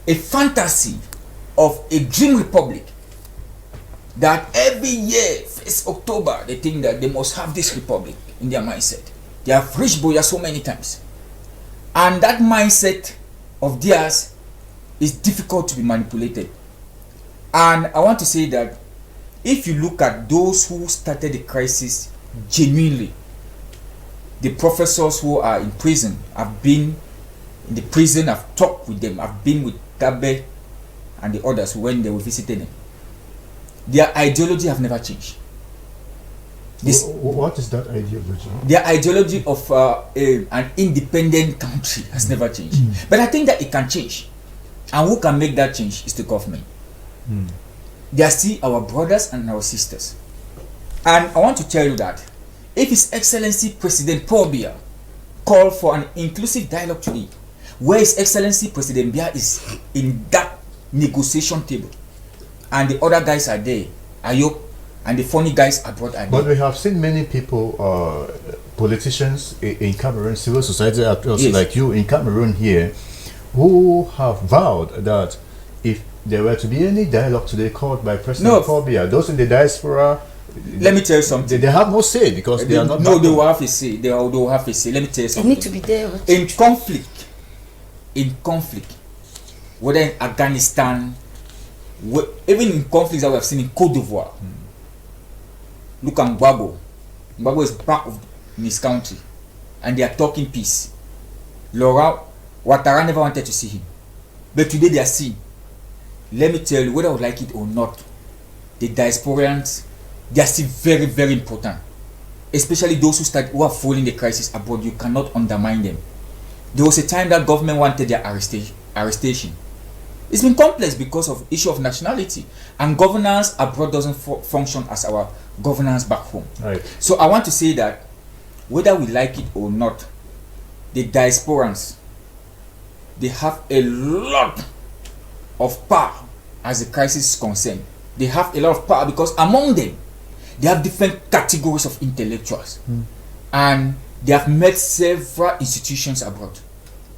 a fantasy of a dream republic, that every year, 1st October, they think that they must have this republic in their mindset. They have reached Boya so many times. And that mindset of theirs is difficult to be manipulated. And I want to say that if you look at those who started the crisis genuinely, the professors who are in prison, have been in the prison, I've talked with them, I've been with Gabe and the others when they were visiting them. Their ideology have never changed. What is that ideology? Their ideology of an independent country has never changed. But I think that it can change. And who can make that change is the government. They are still our brothers and our sisters. And I want to tell you that if His Excellency President Paul Biya called for an inclusive dialogue today, where His Excellency President Biya is in that negotiation table, and the other guys are there, Ayok, and the funny guys abroad are there. But we have seen many people, politicians in Cameroon, civil society actors like you in Cameroon here, who have vowed that if there were to be any dialogue today called by President Paul Biya, those in the diaspora, let me tell you something. They have no say because they are not. No, they will have a say. They will have a say. Let me tell you something. They need to be there. In conflict, whether in Afghanistan, even in conflicts that we have seen in Côte d'Ivoire. Look at Mbaku. Mbaku is part of his country, and they are talking peace. Laura Ouattara never wanted to see him, but today they are seeing. Let me tell you, whether I would like it or not, the diasporans, they are still very, very important. Especially those who are following the crisis abroad. You cannot undermine them. There was a time that government wanted their arrestation. It's been complex because of issue of nationality, and governance abroad doesn't function as our governance back home. Right. So I want to say that whether we like it or not, the diasporans, they have a lot of power as the crisis is concerned. They have a lot of power because among them, they have different categories of intellectuals, and they have met several institutions abroad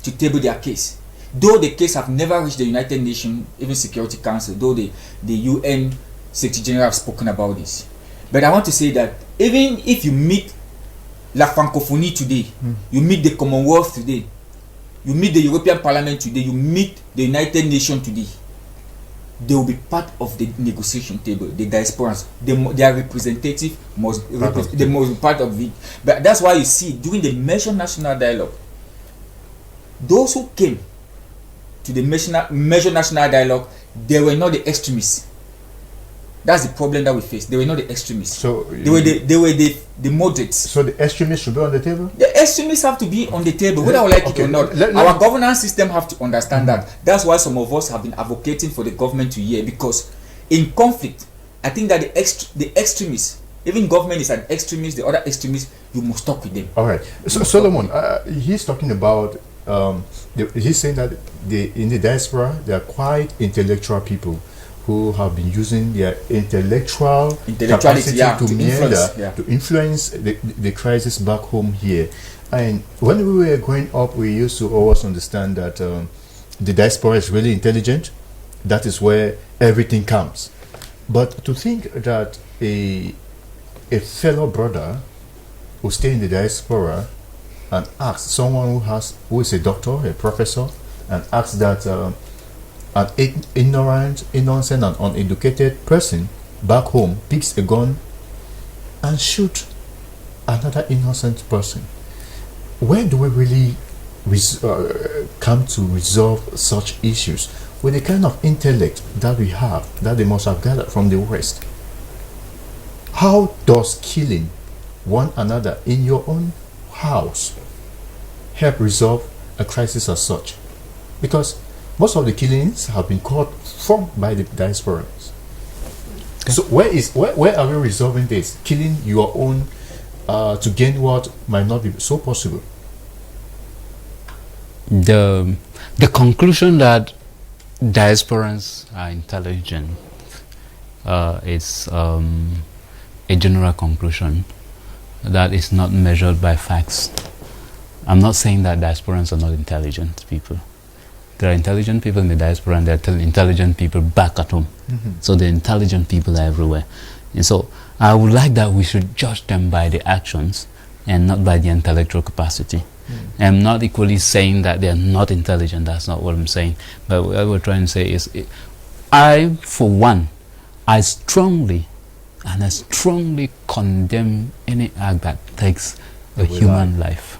to table their case. Though the case have never reached the United Nations, even Security Council, though the UN Secretary General have spoken about this. But I want to say that even if you meet La Francophonie today, you meet the Commonwealth today, you meet the European Parliament today, you meet the United Nations today, they will be part of the negotiation table. The diasporans, their representative must be part of it. But that's why you see during the major national dialogue, those who came to the major national dialogue, they were not the extremists. That's the problem that we face. They were not the extremists. So they were the moderates. So the extremists should be on the table? The extremists have to be on the table, whether I like it or not. Our governance system have to understand that. That's why some of us have been advocating for the government to hear, because in conflict, I think that the extremists, even government is an extremist, the other extremists, you must talk with them. All right. So Solomon, he's talking about, he's saying that in the diaspora, there are quite intellectual people who have been using their intellectual capacity to influence the crisis back home here. And when we were growing up, we used to always understand that the diaspora is really intelligent. That is where everything comes. But to think that a fellow brother who stay in the diaspora and ask someone who is a doctor, a professor, and ask that an innocent and uneducated person back home picks a gun and shoot another innocent person. Where do we really come to resolve such issues with the kind of intellect that we have, that they must have gathered from the West? How does killing one another in your own house help resolve a crisis as such? Because most of the killings have been caused by the diasporans. Okay. So where are we resolving this? Killing your own to gain what might not be so possible. The conclusion that diasporans are intelligent is a general conclusion that is not measured by facts. I'm not saying that diasporans are not intelligent people. There are intelligent people in the diaspora, and there are intelligent people back at home. So the intelligent people are everywhere. And so I would like that we should judge them by the actions and not by the intellectual capacity. I'm not equally saying that they are not intelligent. That's not what I'm saying. But what we're trying to say is, I, for one, I strongly condemn any act that takes a human life.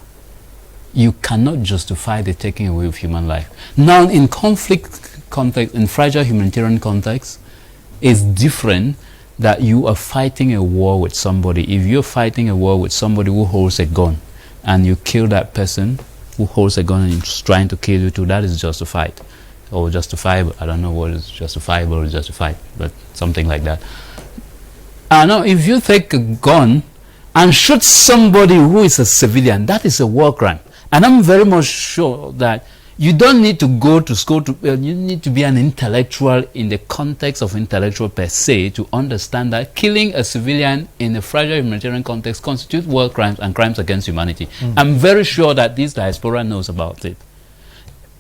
You cannot justify the taking away of human life. Now, in conflict context, in fragile humanitarian context, it's different that you are fighting a war with somebody. If you're fighting a war with somebody who holds a gun, and you kill that person who holds a gun and is trying to kill you too, that is justified. Or justifiable. I don't know what is justifiable or justified, but something like that. Now, if you take a gun and shoot somebody who is a civilian, that is a war crime. And I'm very much sure that you don't need to go to school to, you need to be an intellectual in the context of intellectual per se to understand that killing a civilian in a fragile humanitarian context constitutes war crimes and crimes against humanity. I'm very sure that this diaspora knows about it.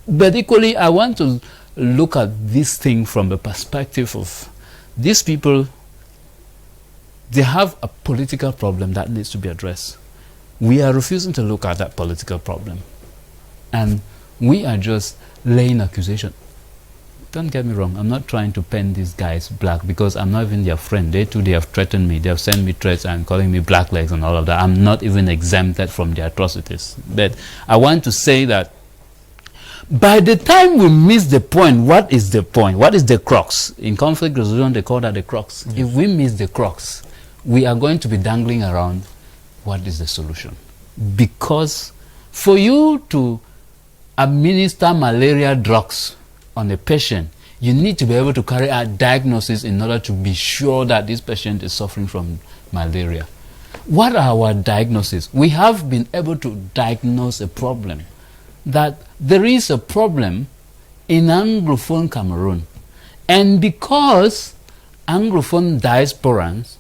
But equally, I want to look at this thing from the perspective of these people. They have a political problem that needs to be addressed. We are refusing to look at that political problem. And we are just laying accusation. Don't get me wrong, I'm not trying to paint these guys black because I'm not even their friend. They too, they have threatened me. They have sent me threats and calling me black legs and all of that. I'm not even exempted from their atrocities. But I want to say that by the time we miss the point, what is the point? What is the crux? In conflict resolution, they call that the crux. Yes. If we miss the crux, we are going to be dangling around what is the solution. Because for you to administer malaria drugs on a patient, you need to be able to carry out diagnosis in order to be sure that this patient is suffering from malaria. What are our diagnoses? We have been able to diagnose a problem, that there is a problem in Anglophone Cameroon. And because Anglophone diasporans,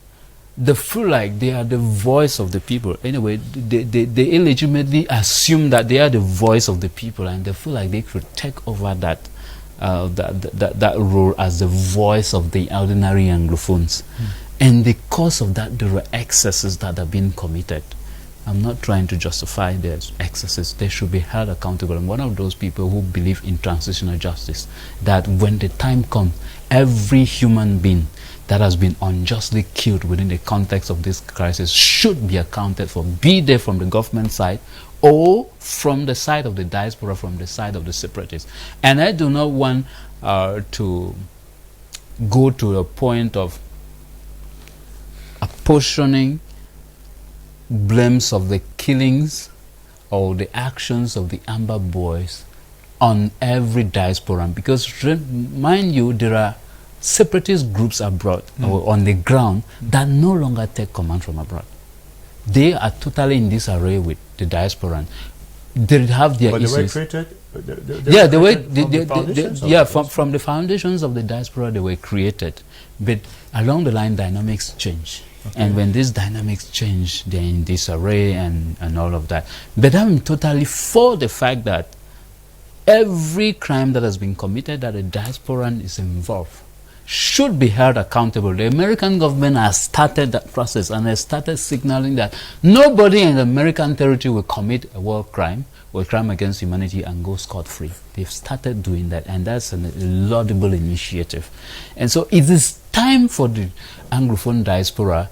they feel like they are the voice of the people. Anyway, they illegitimately assume that they are the voice of the people, and they feel like they could take over that role as the voice of the ordinary Anglophones. And because of that, there are excesses that are being committed. I'm not trying to justify their excesses. They should be held accountable. I'm one of those people who believe in transitional justice, that when the time comes, every human being that has been unjustly killed within the context of this crisis should be accounted for, be there from the government side or from the side of the diaspora, from the side of the separatists. And I do not want to go to a point of apportioning blames of the killings or the actions of the Amber Boys on every diasporan, because mind you, there are separatist groups abroad or on the ground that no longer take command from abroad. They are totally in disarray with the diasporan. They have their issues. They were created. From the foundations of the diaspora, they were created. But along the line, dynamics change. Okay. And when these dynamics change, they're in disarray and all of that. But I'm totally for the fact that every crime that has been committed that a diasporan is involved should be held accountable. The American government has started that process and has started signaling that nobody in the American territory will commit a war crime or a crime against humanity and go scot-free. They've started doing that, and that's a laudable initiative. And so it is time for the Anglophone diaspora,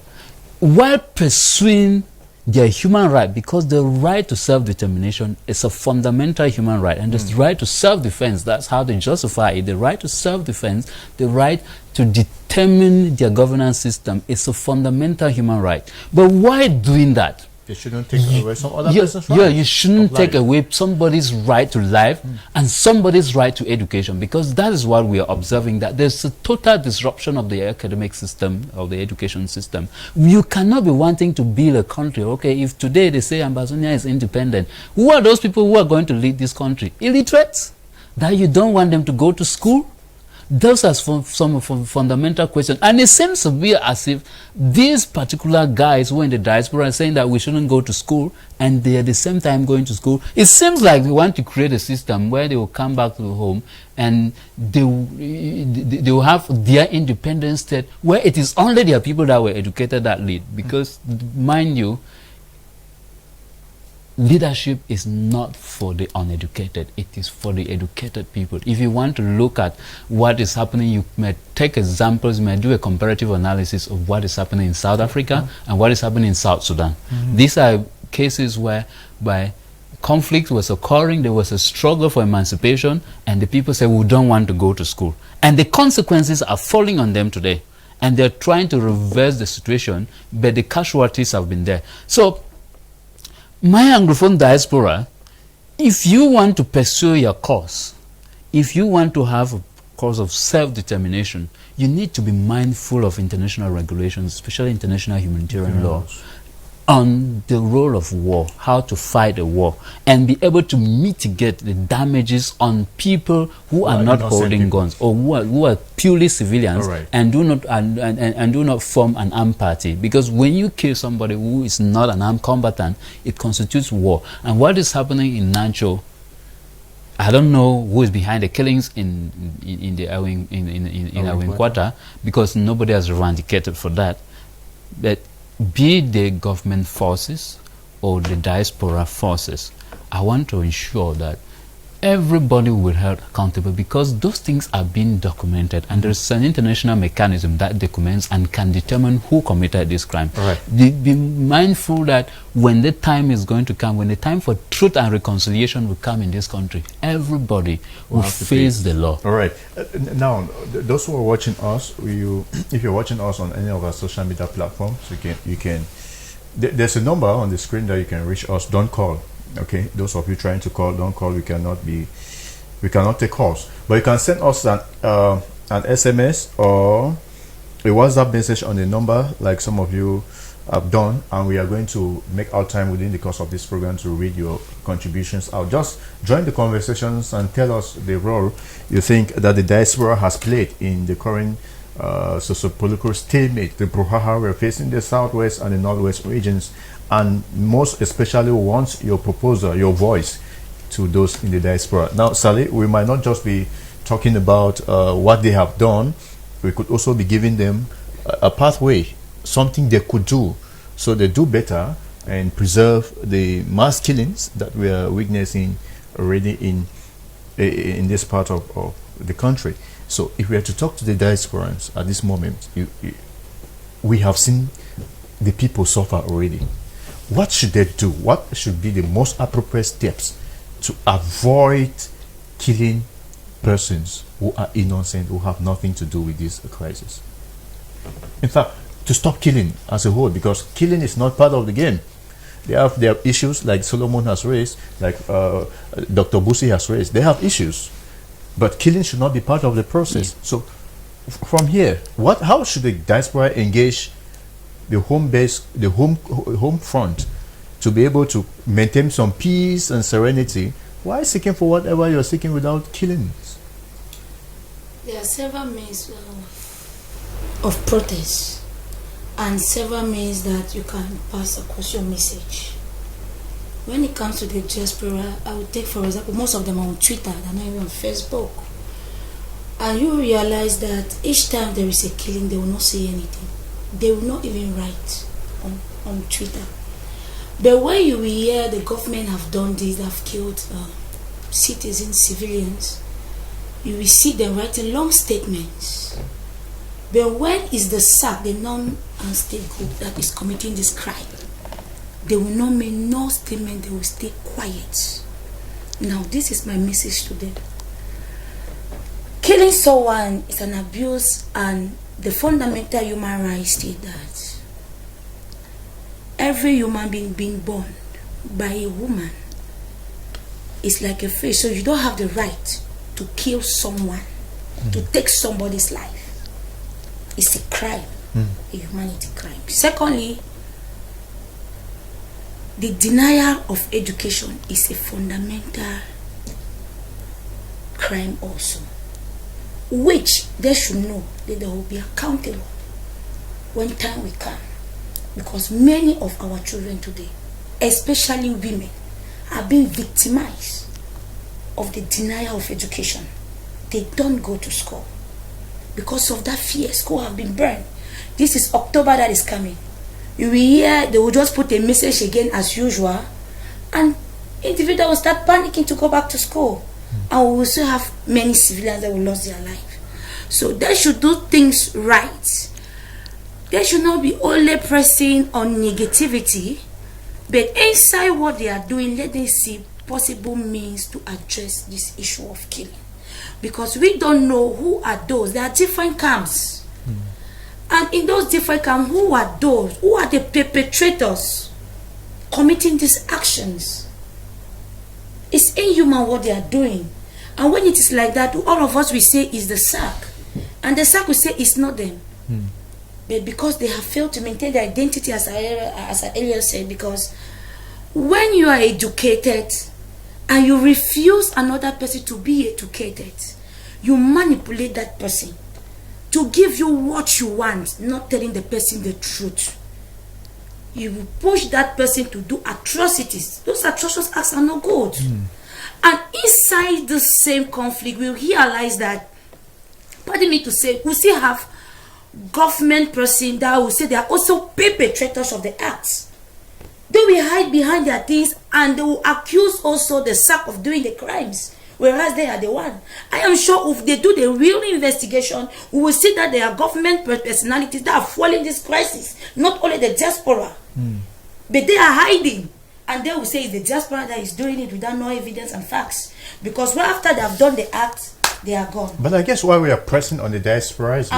while pursuing their human right, because the right to self-determination is a fundamental human right, and the right to self-defense, that's how they justify it. The right to self-defense, the right to determine their governance system is a fundamental human right. But why doing that? You shouldn't take away some other person's right. Yeah, you shouldn't take away somebody's right to life and somebody's right to education, because that is what we are observing, that there's a total disruption of the academic system, of the education system. You cannot be wanting to build a country. Okay, if today they say Ambazonia is independent, who are those people who are going to lead this country? Illiterates? That you don't want them to go to school? Those are some fundamental questions. And it seems to be as if these particular guys who are in the diaspora are saying that we shouldn't go to school, and they are at the same time going to school. It seems like they want to create a system where they will come back to home and they will have their independent state, where it is only their people that were educated that lead. Because, mind you, leadership is not for the uneducated, it is for the educated people. If you want to look at what is happening, you may take examples, you may do a comparative analysis of what is happening in South Africa and what is happening in South Sudan. These are cases where by conflict was occurring, there was a struggle for emancipation, and the people say, we don't want to go to school. And the consequences are falling on them today. And they're trying to reverse the situation, but the casualties have been there. So, my Anglophone diaspora, if you want to pursue your cause, if you want to have cause of self-determination, you need to be mindful of international regulations, especially international humanitarian law, on the role of war, how to fight a war, and be able to mitigate the damages on people who are not holding guns, or who are purely civilians, and do not and do not form an armed party. Because when you kill somebody who is not an armed combatant, it constitutes war. And what is happening in Nacho, I don't know who is behind the killings in Awinkwata, because nobody has eradicated for that. But be the government forces or the diaspora forces, I want to ensure that everybody will be held accountable, because those things are being documented, and there's an international mechanism that documents and can determine who committed this crime. Be mindful that when the time is going to come, when the time for truth and reconciliation will come in this country, everybody will face the law. Now, those who are watching us, if you're watching us on any of our social media platforms, you can there's a number on the screen that you can reach us. Don't call. Okay, those of you trying to call, don't call. We cannot take calls, but you can send us an SMS or a WhatsApp message on the number, like some of you have done, and we are going to make our time within the course of this program to read your contributions out. Just join the conversations and tell us the role you think that the diaspora has played in the current socio-political stalemate, the brouhaha we're facing in the southwest and the northwest regions, and most especially wants your proposal, your voice to those in the diaspora. Now, Sally, we might not just be talking about what they have done, we could also be giving them a pathway, something they could do so they do better and preserve the mass killings that we are witnessing already in this part of the country. So if we are to talk to the diasporans at this moment, we have seen the people suffer already. What should they do? What should be the most appropriate steps to avoid killing persons who are innocent, who have nothing to do with this crisis? In fact, to stop killing as a whole, because killing is not part of the game. They have their issues, like Solomon has raised, like Dr. BUSI has raised. They have issues, but killing should not be part of the process. So from here, how should the diaspora engage the home base, the home front, to be able to maintain some peace and serenity while seeking for whatever you're seeking without killings? There are several means of protest and several means that you can pass across your message. When it comes to the diaspora, I would take, for example, most of them are on Twitter, they're not even on Facebook. And you realize that each time there is a killing, they will not say anything. They will not even write on Twitter. But when you hear the government have done this, they have killed citizens, civilians, you will see them writing long statements. But when is the SAC, the non-state group that is committing this crime, they will not make no statement, they will stay quiet. Now, this is my message to them. Killing someone is an abuse, and the fundamental human right state that every human being born by a woman is like a fish, so you don't have the right to kill someone, to take somebody's life. It's a crime, a humanity crime. Secondly, the denial of education is a fundamental crime also, which they should know that they will be accountable when time will come. Because many of our children today, especially women, are being victimized of the denial of education. They don't go to school because of that fear. School have been burned. This is October that is coming. You will hear they will just put a message again as usual, and individuals will start panicking to go back to school. And we will still have many civilians that will lose their life. So they should do things right. They should not be only pressing on negativity, but inside what they are doing, let them see possible means to address this issue of killing. Because we don't know who are those. There are different camps. And in those different camps, who are those? Who are the perpetrators committing these actions? It's inhuman what they are doing. And when it is like that, all of us will say is the SAC. And the SAC will say it's not them. But because they have failed to maintain their identity, as I earlier said, because when you are educated and you refuse another person to be educated, you manipulate that person to give you what you want, not telling the person the truth. You will push that person to do atrocities. Those atrocious acts are not good. And inside the same conflict, we realize that, pardon me to say, we still have government person that will say they are also perpetrators of the acts. They will hide behind their things and they will accuse also the SAC of doing the crimes, whereas they are the one. I am sure if they do the real investigation, we will see that there are government personalities that are fueling this crisis, not only the diaspora, but they are hiding. And they will say it's the diaspora that is doing it without no evidence and facts. Because right after they have done the act, they are gone. But I guess why we are pressing on the diaspora is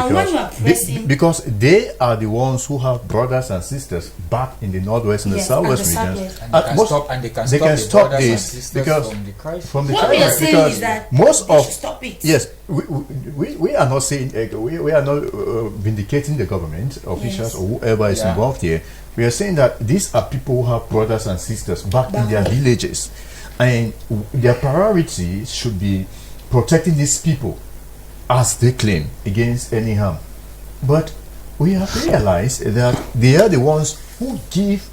because they are the ones who have brothers and sisters back in the northwest and the southwest regions. And they can stop this because from the what we are saying is that most of stop it. Yes, we are not saying we are not vindicating the government officials or whoever is involved here. We are saying that these are people who have brothers and sisters back in their villages, and their priority should be protecting these people as they claim against any harm. But we have realized that they are the ones who give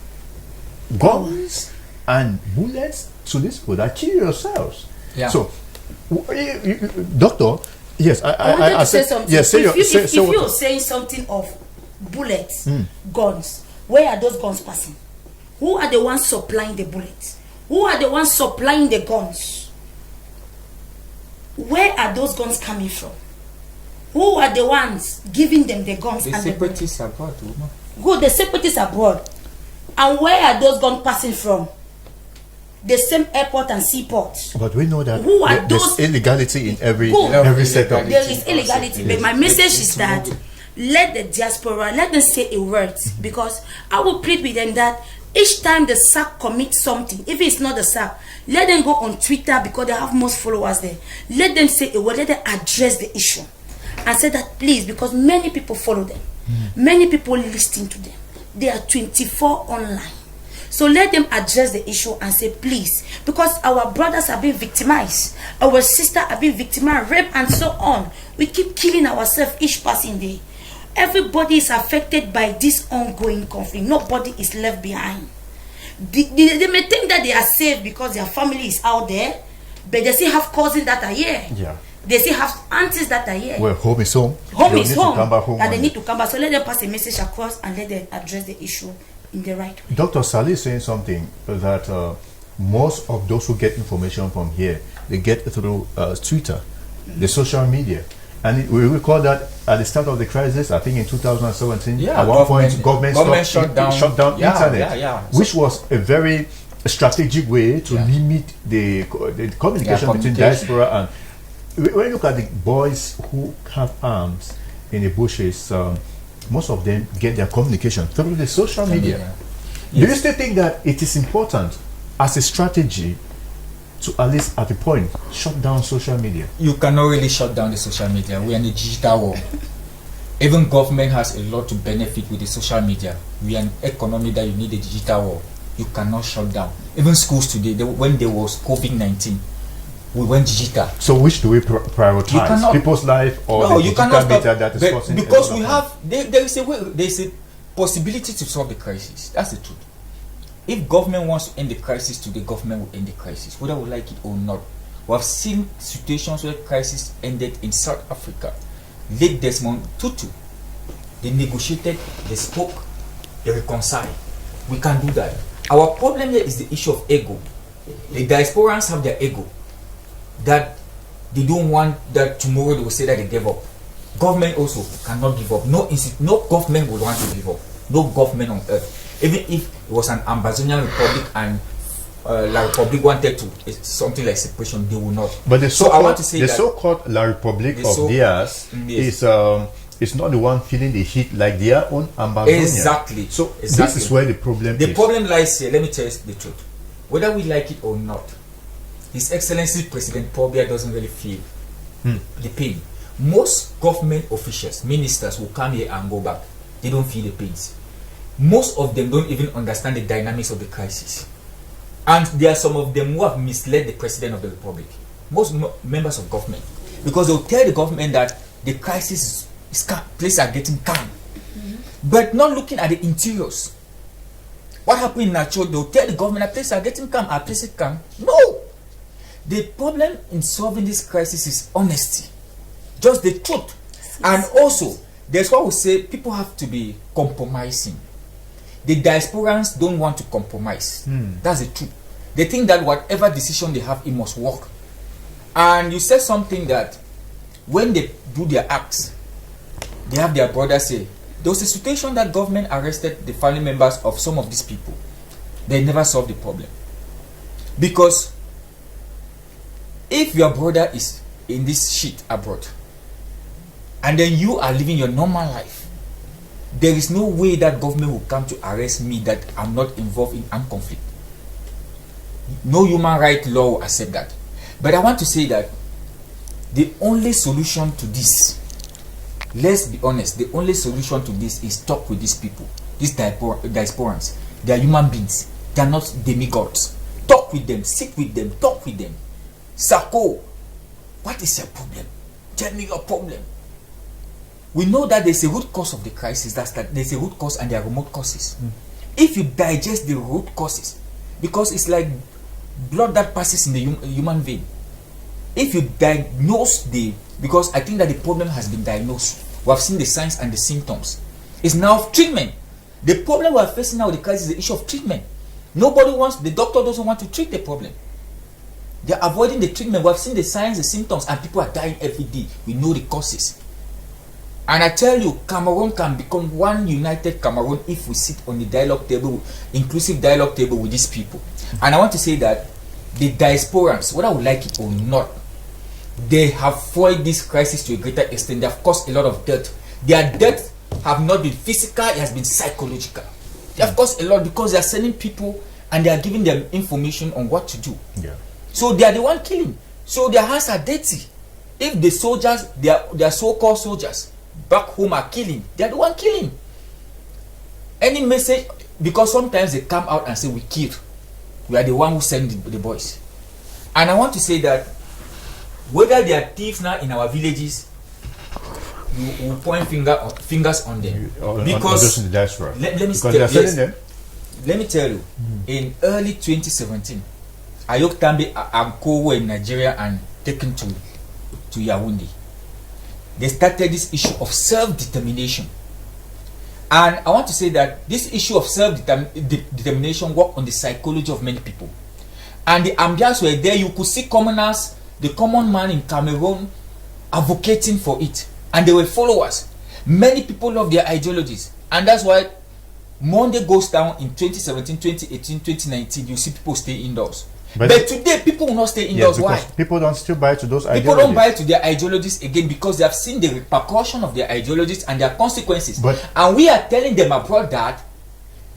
guns and bullets to these people that kill yourselves. So, Doctor, yes, I wanted to say something. Yes, if you're saying something of bullets, guns, where are those guns passing? Who are the ones supplying the bullets? Who are the ones supplying the guns? Where are those guns coming from? Who are the ones giving them the guns? The separatists abroad. Who the separatists abroad? And where are those guns passing from? The same airport and seaport. But we know that who are those illegality in every sector. There is illegality. But my message is that let the diaspora, let them say a word, because I will plead with them that each time the SAC commits something, if it's not the SAC, let them go on Twitter because they have most followers there. Let them say a word, let them address the issue and say that please, because many people follow them, many people listen to them. They are 24 online. So let them address the issue and say please, because our brothers are being victimized, our sisters are being victimized, raped and so on. We keep killing ourselves each passing day. Everybody is affected by this ongoing conflict. Nobody is left behind. They may think that they are safe because their family is out there, but they still have cousins that are here. They still have aunties that are here. Well, home is home. Home is home. And they need to come back. So let them pass a message across and let them address the issue in the right way. Dr. Salih is saying something that most of those who get information from here, they get through Twitter, the social media. And we recall that at the start of the crisis, I think in 2017, at one point, government shut down internet, which was a very strategic way to limit the communication between diaspora and. When you look at the boys who have arms in the bushes, most of them get their communication through the social media. Do you still think that it is important as a strategy to at least at a point shut down social media? You cannot really shut down the social media. We are in a digital world. Even government has a lot to benefit with the social media. We are an economy that you need a digital world. You cannot shut down. Even schools today, when there was COVID-19, we went digital. So which do we prioritize? People's life or the digital media that is causing? Because we have, there is a way, there is a possibility to solve the crisis. That's the truth. If government wants to end the crisis today, government will end the crisis, whether we like it or not. We have seen situations where crisis ended in South Africa. Late Desmond Tutu, they negotiated, they spoke, they reconciled. We can do that. Our problem here is the issue of ego. The diasporans have their ego, that they don't want that tomorrow they will say that they gave up. Government also cannot give up. No government would want to give up. No government on earth. Even if it was an Ambazonian republic and La Republic wanted to something like separation, they will not. But the so-called La Republic of theirs is not the one feeling the heat like their own Ambazonia. Exactly. So this is where the problem is. The problem lies here. Let me tell you the truth. Whether we like it or not, His Excellency President Paul Biya doesn't really feel the pain. Most government officials, ministers will come here and go back. They don't feel the pains. Most of them don't even understand the dynamics of the crisis. And there are some of them who have misled the President of the Republic. Most members of government. Because they'll tell the government that the crisis is calm, places are getting calm. But not looking at the interiors. What happened in Nacho, they'll tell the government that places are getting calm, are places calm. No! The problem in solving this crisis is honesty. Just the truth. And also, there's what we say, people have to be compromising. The diasporans don't want to compromise. That's the truth. They think that whatever decision they have, it must work. And you said something that when they do their acts, they have their brothers say, there was a situation that government arrested the family members of some of these people. They never solved the problem. Because if your brother is in this shit abroad, and then you are living your normal life, there is no way that government will come to arrest me that I'm not involved in armed conflict. No human rights law will accept that. But I want to say that the only solution to this, let's be honest, the only solution to this is talk with these people, these diasporans. They are human beings. They are not demigods. Talk with them, sit with them, talk with them. Sako, what is your problem? Tell me your problem. We know that there's a root cause of the crisis. That's that there's a root cause and there are remote causes. If you digest the root causes, because it's like blood that passes in the human vein. If you diagnose because I think that the problem has been diagnosed. We have seen the signs and the symptoms. It's now treatment. The problem we are facing now, the crisis, is the issue of treatment. The doctor doesn't want to treat the problem. They are avoiding the treatment. We have seen the signs, the symptoms, and people are dying every day. We know the causes. And I tell you, Cameroon can become one united Cameroon if we sit on the dialogue table, inclusive dialogue table with these people. And I want to say that the diasporans, whether we like it or not, they have foiled this crisis to a greater extent. They have caused a lot of death. Their death have not been physical, it has been psychological. They have caused a lot because they are sending people and they are giving them information on what to do. So they are the one killing. So their hands are dirty. If the soldiers, their so-called soldiers back home are killing, they are the one killing. Any message, because sometimes they come out and say we killed. We are the one who send the boys. And I want to say that whether they are thieves now in our villages, we will point fingers on them. Because in the diaspora. Let me tell you, in early 2017, Ayok Tambe and Co were in Nigeria and taken to Yaoundé. They started this issue of self-determination. And I want to say that this issue of self-determination worked on the psychology of many people. And the ambience were there. You could see commoners, the common man in Cameroon, advocating for it. And they were followers. Many people love their ideologies. And that's why Monday goes down in 2017, 2018, 2019. You see people stay indoors. But today, people will not stay indoors. Why? People don't still buy to those ideologies. People don't buy to their ideologies again because they have seen the repercussion of their ideologies and their consequences. And we are telling them abroad that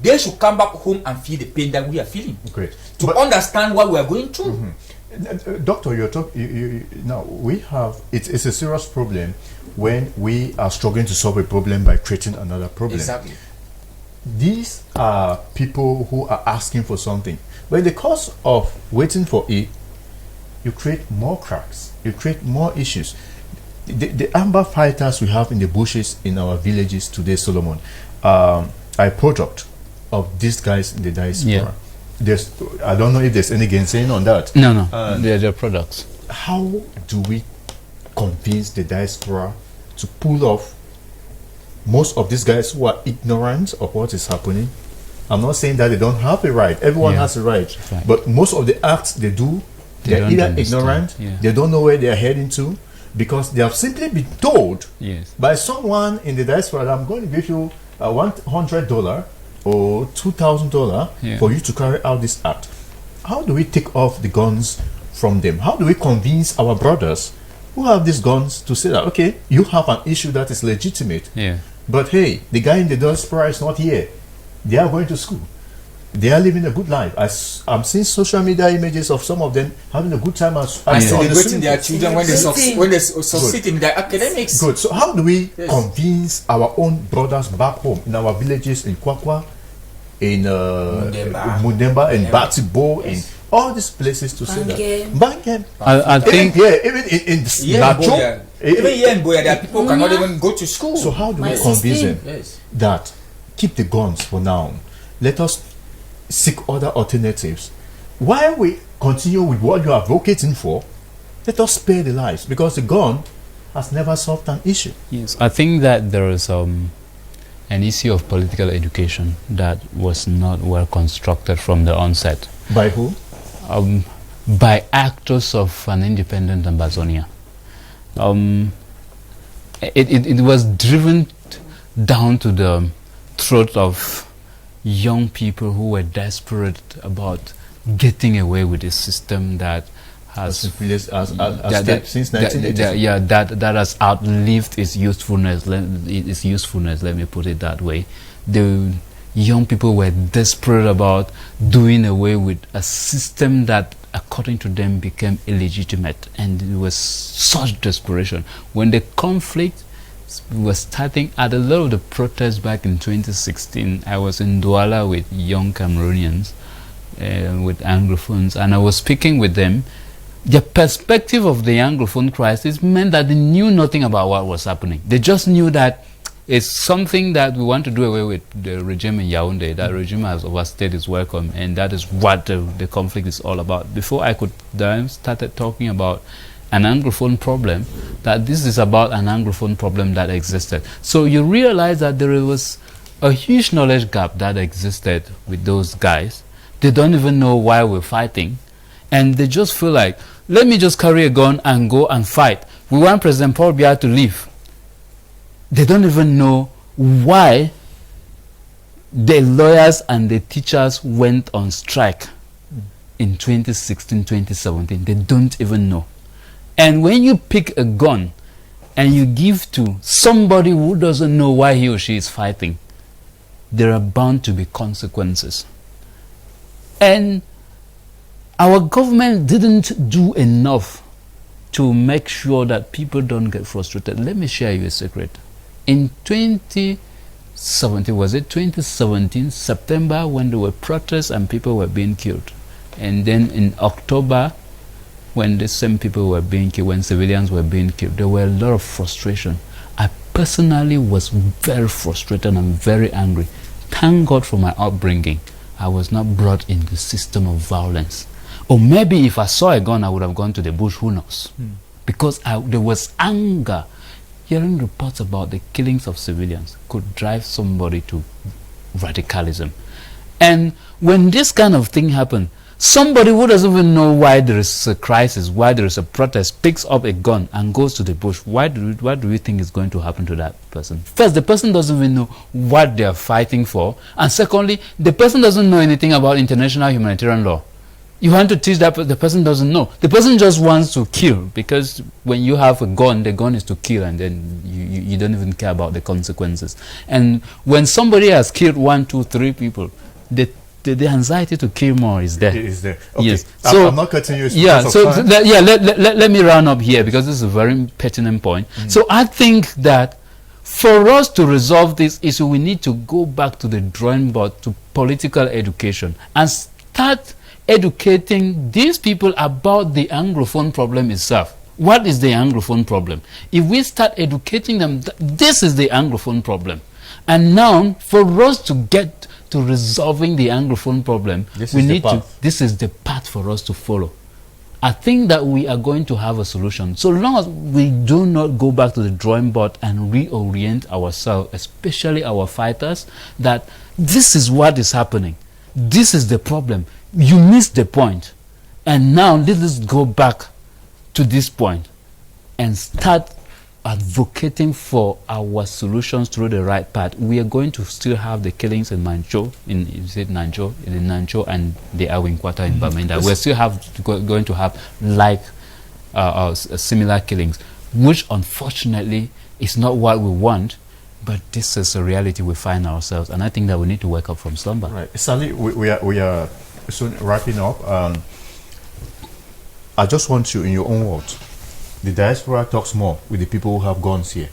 they should come back home and feel the pain that we are feeling. Great. To understand what we are going through. Doctor, you're talking. Now we have it's a serious problem when we are struggling to solve a problem by creating another problem. Exactly. These are people who are asking for something, but in the course of waiting for it, you create more cracks, you create more issues. The amber fighters we have in the bushes in our villages today, Solomon, are a product of these guys in the diaspora. I don't know if there's any gainsaying on that. No, they're products. How do we convince the diaspora to pull off most of these guys who are ignorant of what is happening? I'm not saying that they don't have a right. Everyone has a right. But most of the acts they do, they're either ignorant, they don't know where they're heading to, because they have simply been told by someone in the diaspora that I'm going to give you $100 or $2,000 for you to carry out this act. How do we take off the guns from them? How do we convince our brothers who have these guns to say that, okay, you have an issue that is legitimate, but hey, the guy in the diaspora is not here, they are going to school, they are living a good life. I'm seeing social media images of some of them having a good time and celebrating their children when they succeed in their academics. Good. So how do we convince our own brothers back home in our villages in Kwakwa, in Mundemba, in Batibo, in all these places to say that? Bangem. I think even in Nacho, even here in Boya, there are people who cannot even go to school. So how do we convince them that keep the guns for now? Let us seek other alternatives. While we continue with what you are advocating for, let us spare the lives, because the gun has never solved an issue. Yes, I think that there is an issue of political education that was not well constructed from the onset. By who? By actors of an independent Ambazonia. It was driven down to the throat of young people who were desperate about getting away with a system that has since 1980. That has outlived its usefulness. Let me put it that way. The young people were desperate about doing away with a system that, according to them, became illegitimate, and it was such desperation. When the conflict was starting, at a lot of the protests back in 2016, I was in Douala with young Cameroonians, with Anglophones, and I was speaking with them. The perspective of the Anglophone crisis meant that they knew nothing about what was happening. They just knew that it's something that we want to do away with, the regime in Yaoundé. That regime has overstayed its welcome, and that is what the conflict is all about. Before I could then started talking about an Anglophone problem, that this is about an Anglophone problem that existed. So you realize that there was a huge knowledge gap that existed with those guys. They don't even know why we're fighting, and they just feel like, let me just carry a gun and go and fight. We want President Paul Biya to leave. They don't even know why the lawyers and the teachers went on strike in 2016, 2017. They don't even know. And when you pick a gun and you give to somebody who doesn't know why he or she is fighting, there are bound to be consequences. And our government didn't do enough to make sure that people don't get frustrated. Let me share you a secret. In 2017, was it 2017, September, when there were protests and people were being killed? And then in October, when the same people were being killed, when civilians were being killed, there were a lot of frustration. I personally was very frustrated and very angry. Thank God for my upbringing. I was not brought in the system of violence. Or maybe if I saw a gun, I would have gone to the bush, who knows? Because there was anger. Hearing reports about the killings of civilians could drive somebody to radicalism. And when this kind of thing happened, somebody who doesn't even know why there is a crisis, why there is a protest, picks up a gun and goes to the bush. What do you think is going to happen to that person? First, the person doesn't even know what they are fighting for. And secondly, the person doesn't know anything about international humanitarian law. You want to teach that, the person doesn't know. The person just wants to kill, because when you have a gun, the gun is to kill, and then you don't even care about the consequences. And when somebody has killed 1, 2, 3 people, the anxiety to kill more is there. It is there. Okay. Yes. So I'm not cutting you. Yeah. So let me round up here, because this is a very pertinent point. So I think that for us to resolve this issue, we need to go back to the drawing board, to political education, and start educating these people about the Anglophone problem itself. What is the Anglophone problem? If we start educating them, this is the Anglophone problem. And now, for us to get to resolving the Anglophone problem, this is the path for us to follow. I think that we are going to have a solution. So long as we do not go back to the drawing board and reorient ourselves, especially our fighters, that this is what is happening. This is the problem. You missed the point. And now let us go back to this point and start advocating for our solutions through the right path. We are going to still have the killings in Nancho, in Nancho and the Awinkwata in Bamenda. We're still going to have similar killings, which unfortunately is not what we want. But this is a reality we find ourselves, and I think that we need to wake up from slumber. Right. Sally, we are soon wrapping up. I just want you, in your own words, the diaspora talks more with the people who have guns here.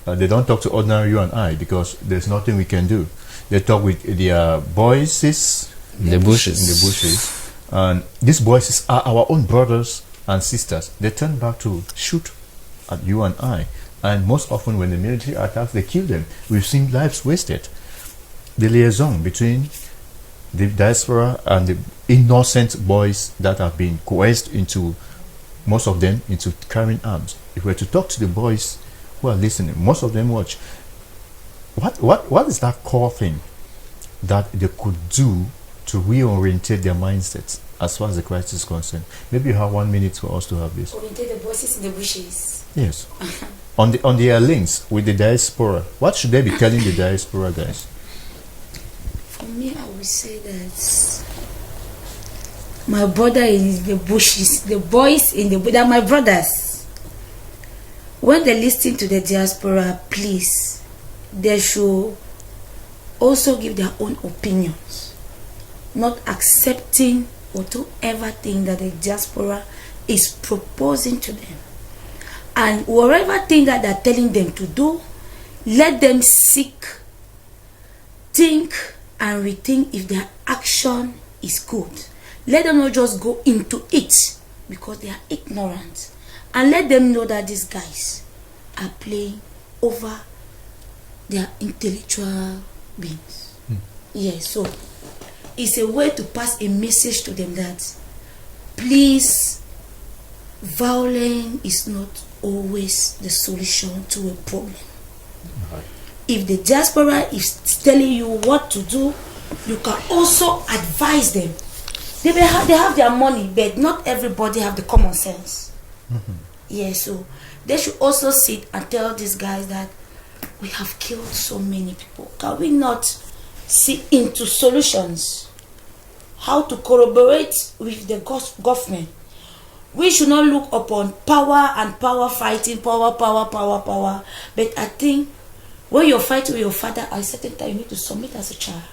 They don't talk to ordinary you and I, because there's nothing we can do. They talk with their voices in the bushes. And these voices are our own brothers and sisters. They turn back to shoot at you and I. And most often when the military attacks, they kill them. We've seen lives wasted. The liaison between the diaspora and the innocent boys that have been coerced into, most of them, into carrying arms. If we were to talk to the boys who are listening, most of them watch. What is that core thing that they could do to reorientate their mindsets as far as the crisis is concerned? Maybe you have 1 minute for us to have this. Orientate the voices in the bushes. Yes. on their links with the diaspora, what should they be telling the diaspora guys? For me, I would say that my brother in the bushes, the boys in the bush, they're my brothers. When they listen to the diaspora, please, they should also give their own opinions, not accepting whatever thing that the diaspora is proposing to them. And whatever thing that they're telling them to do, let them seek, think, and rethink if their action is good. Let them not just go into it because they are ignorant. And let them know that these guys are playing over their intellectual beings. Yes, so it's a way to pass a message to them that please, violence is not always the solution to a problem. Right. If the diaspora is telling you what to do, you can also advise them. They have their money, but not everybody have the common sense. Yes, so they should also sit and tell these guys that we have killed so many people. Can we not see into solutions? How to collaborate with the government? We should not look upon power and power fighting, power. But I think when you're fighting with your father, at a certain time you need to submit as a child.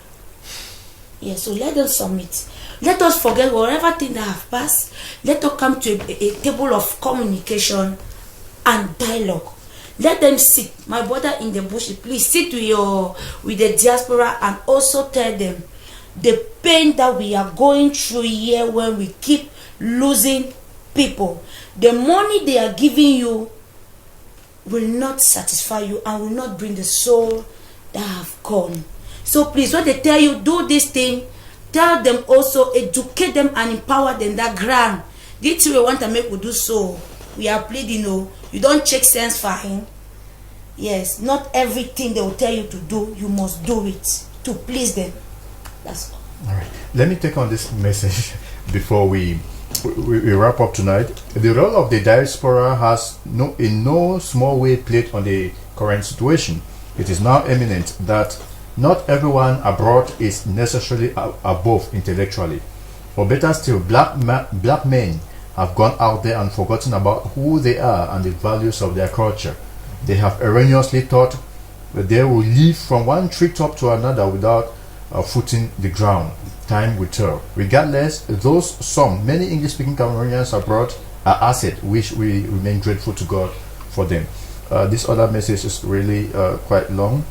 Yeah, so let them submit. Let us forget whatever thing that have passed. Let us come to a table of communication and dialogue. Let them sit. My brother in the bush, please sit with the diaspora and also tell them the pain that we are going through here when we keep losing people. The money they are giving you will not satisfy you and will not bring the soul that have gone. So please, when they tell you do this thing, tell them also, educate them and empower them that grant. This we want to make we do so. We are pleading, you don't check sense fine. Yes, not everything they will tell you to do, you must do it to please them. That's all. All right. Let me take on this message before we wrap up tonight. The role of the diaspora has in no small way played on the current situation. It is now eminent that not everyone abroad is necessarily above intellectually. Or better still, black men have gone out there and forgotten about who they are and the values of their culture. They have erroneously thought that they will live from one treetop to another without footing the ground. Time will tell. Regardless, many English-speaking Cameroonians abroad are assets, which we remain grateful to God for them. This other message is really quite long.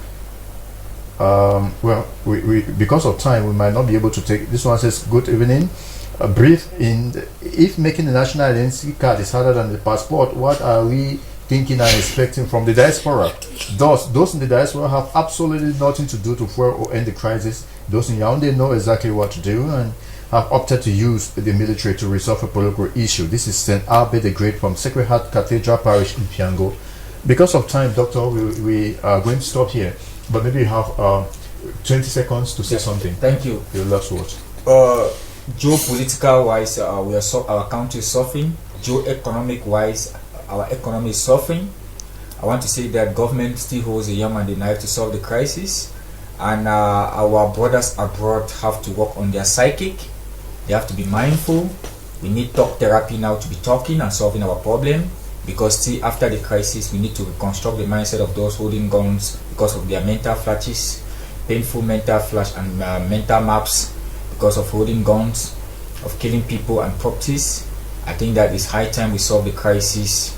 Well, because of time, we might not be able to take this one. Says, good evening. If making the national identity card is harder than the passport, what are we thinking and expecting from the diaspora? Those in the diaspora have absolutely nothing to do to fuel or end the crisis. Those in Yaoundé know exactly what to do and have opted to use the military to resolve a political issue. This is St. Albert the Great from Sacred Heart Cathedral Parish in Piango. Because of time, Doctor, we are going to stop here. But maybe you have 20 seconds to say something. Thank you. Your last words. Geopolitical wise, our country is suffering. Geo-economic wise, our economy is suffering. I want to say that government still holds the arm and the knife to solve the crisis, and our brothers abroad have to work on their psychic. They have to be mindful. We need talk therapy now to be talking and solving our problem. because still after the crisis we need to reconstruct the mindset of those holding guns because of their mental flashes, painful mental flash and mental maps because of holding guns, of killing people and properties. I think that it's high time we solve the crisis.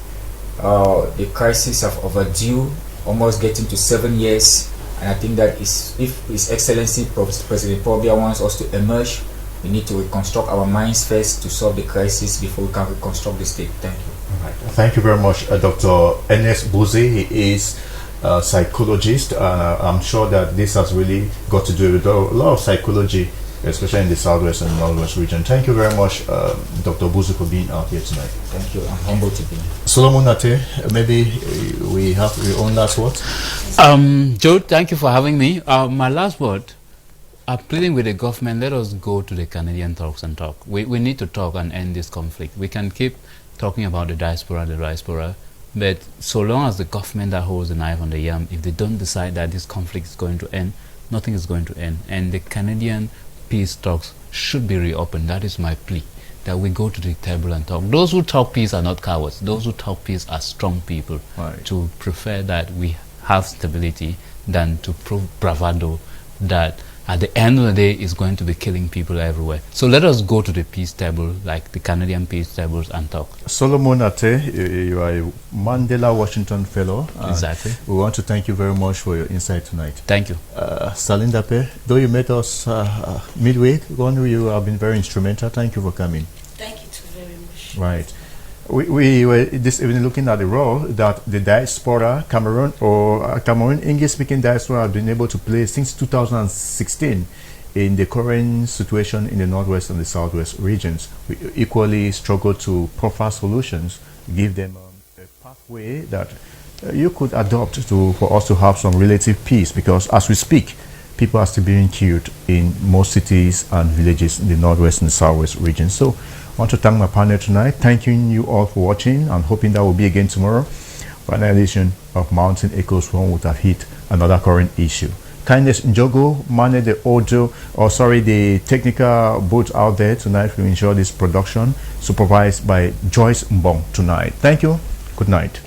The crisis of overdue, almost getting to 7 years, and I think that is, if His Excellency President Paul Biya wants us to emerge, we need to reconstruct our minds first to solve the crisis before we can reconstruct the state. Thank you. Right. Thank you very much, Dr. ERNEST BUSI. He is a psychologist. I'm sure that this has really got to do with a lot of psychology, especially in the Southwest and Northwest region. Thank you very much, Dr. BUSI, for being out here tonight. Thank you. I'm humbled to be here. Solomon ATEH, maybe we have your own last words. Jude, thank you for having me. My last word, I'm pleading with the government, let us go to the Canadian talks and talk. We need to talk and end this conflict. We can keep talking about the diaspora, but so long as the government that holds the knife on the yam, if they don't decide that this conflict is going to end, nothing is going to end. And the Canadian peace talks should be reopened. That is my plea, that we go to the table and talk. Those who talk peace are not cowards. Those who talk peace are strong people. Right. To prefer that we have stability than to prove bravado that at the end of the day is going to be killing people everywhere. So let us go to the peace table, like the Canadian peace tables, and talk. Solomon ATEH, you are a Mandela Washington Fellow. Exactly. We want to thank you very much for your insight tonight. Thank you. NDAPE, though you met us midweek, you have been very instrumental. Thank you for coming. Thank you too very much. Right. We were this evening looking at the role that the diaspora, Cameroon or Cameroon English-speaking diaspora, have been able to play since 2016 in the current situation in the Northwest and the Southwest regions. We equally struggle to proffer solutions, give them a pathway that you could adopt for us to have some relative peace, because as we speak, people are still being killed in most cities and villages in the Northwest and the Southwest regions. So I want to thank my panel tonight, thanking you all for watching, and hoping that will be again tomorrow for an edition of Mountain Echoes, one would have hit another current issue. Kindness Njogo managed the technical booth out there tonight to ensure this production, supervised by Joyce Mbong tonight. Thank you. Good night.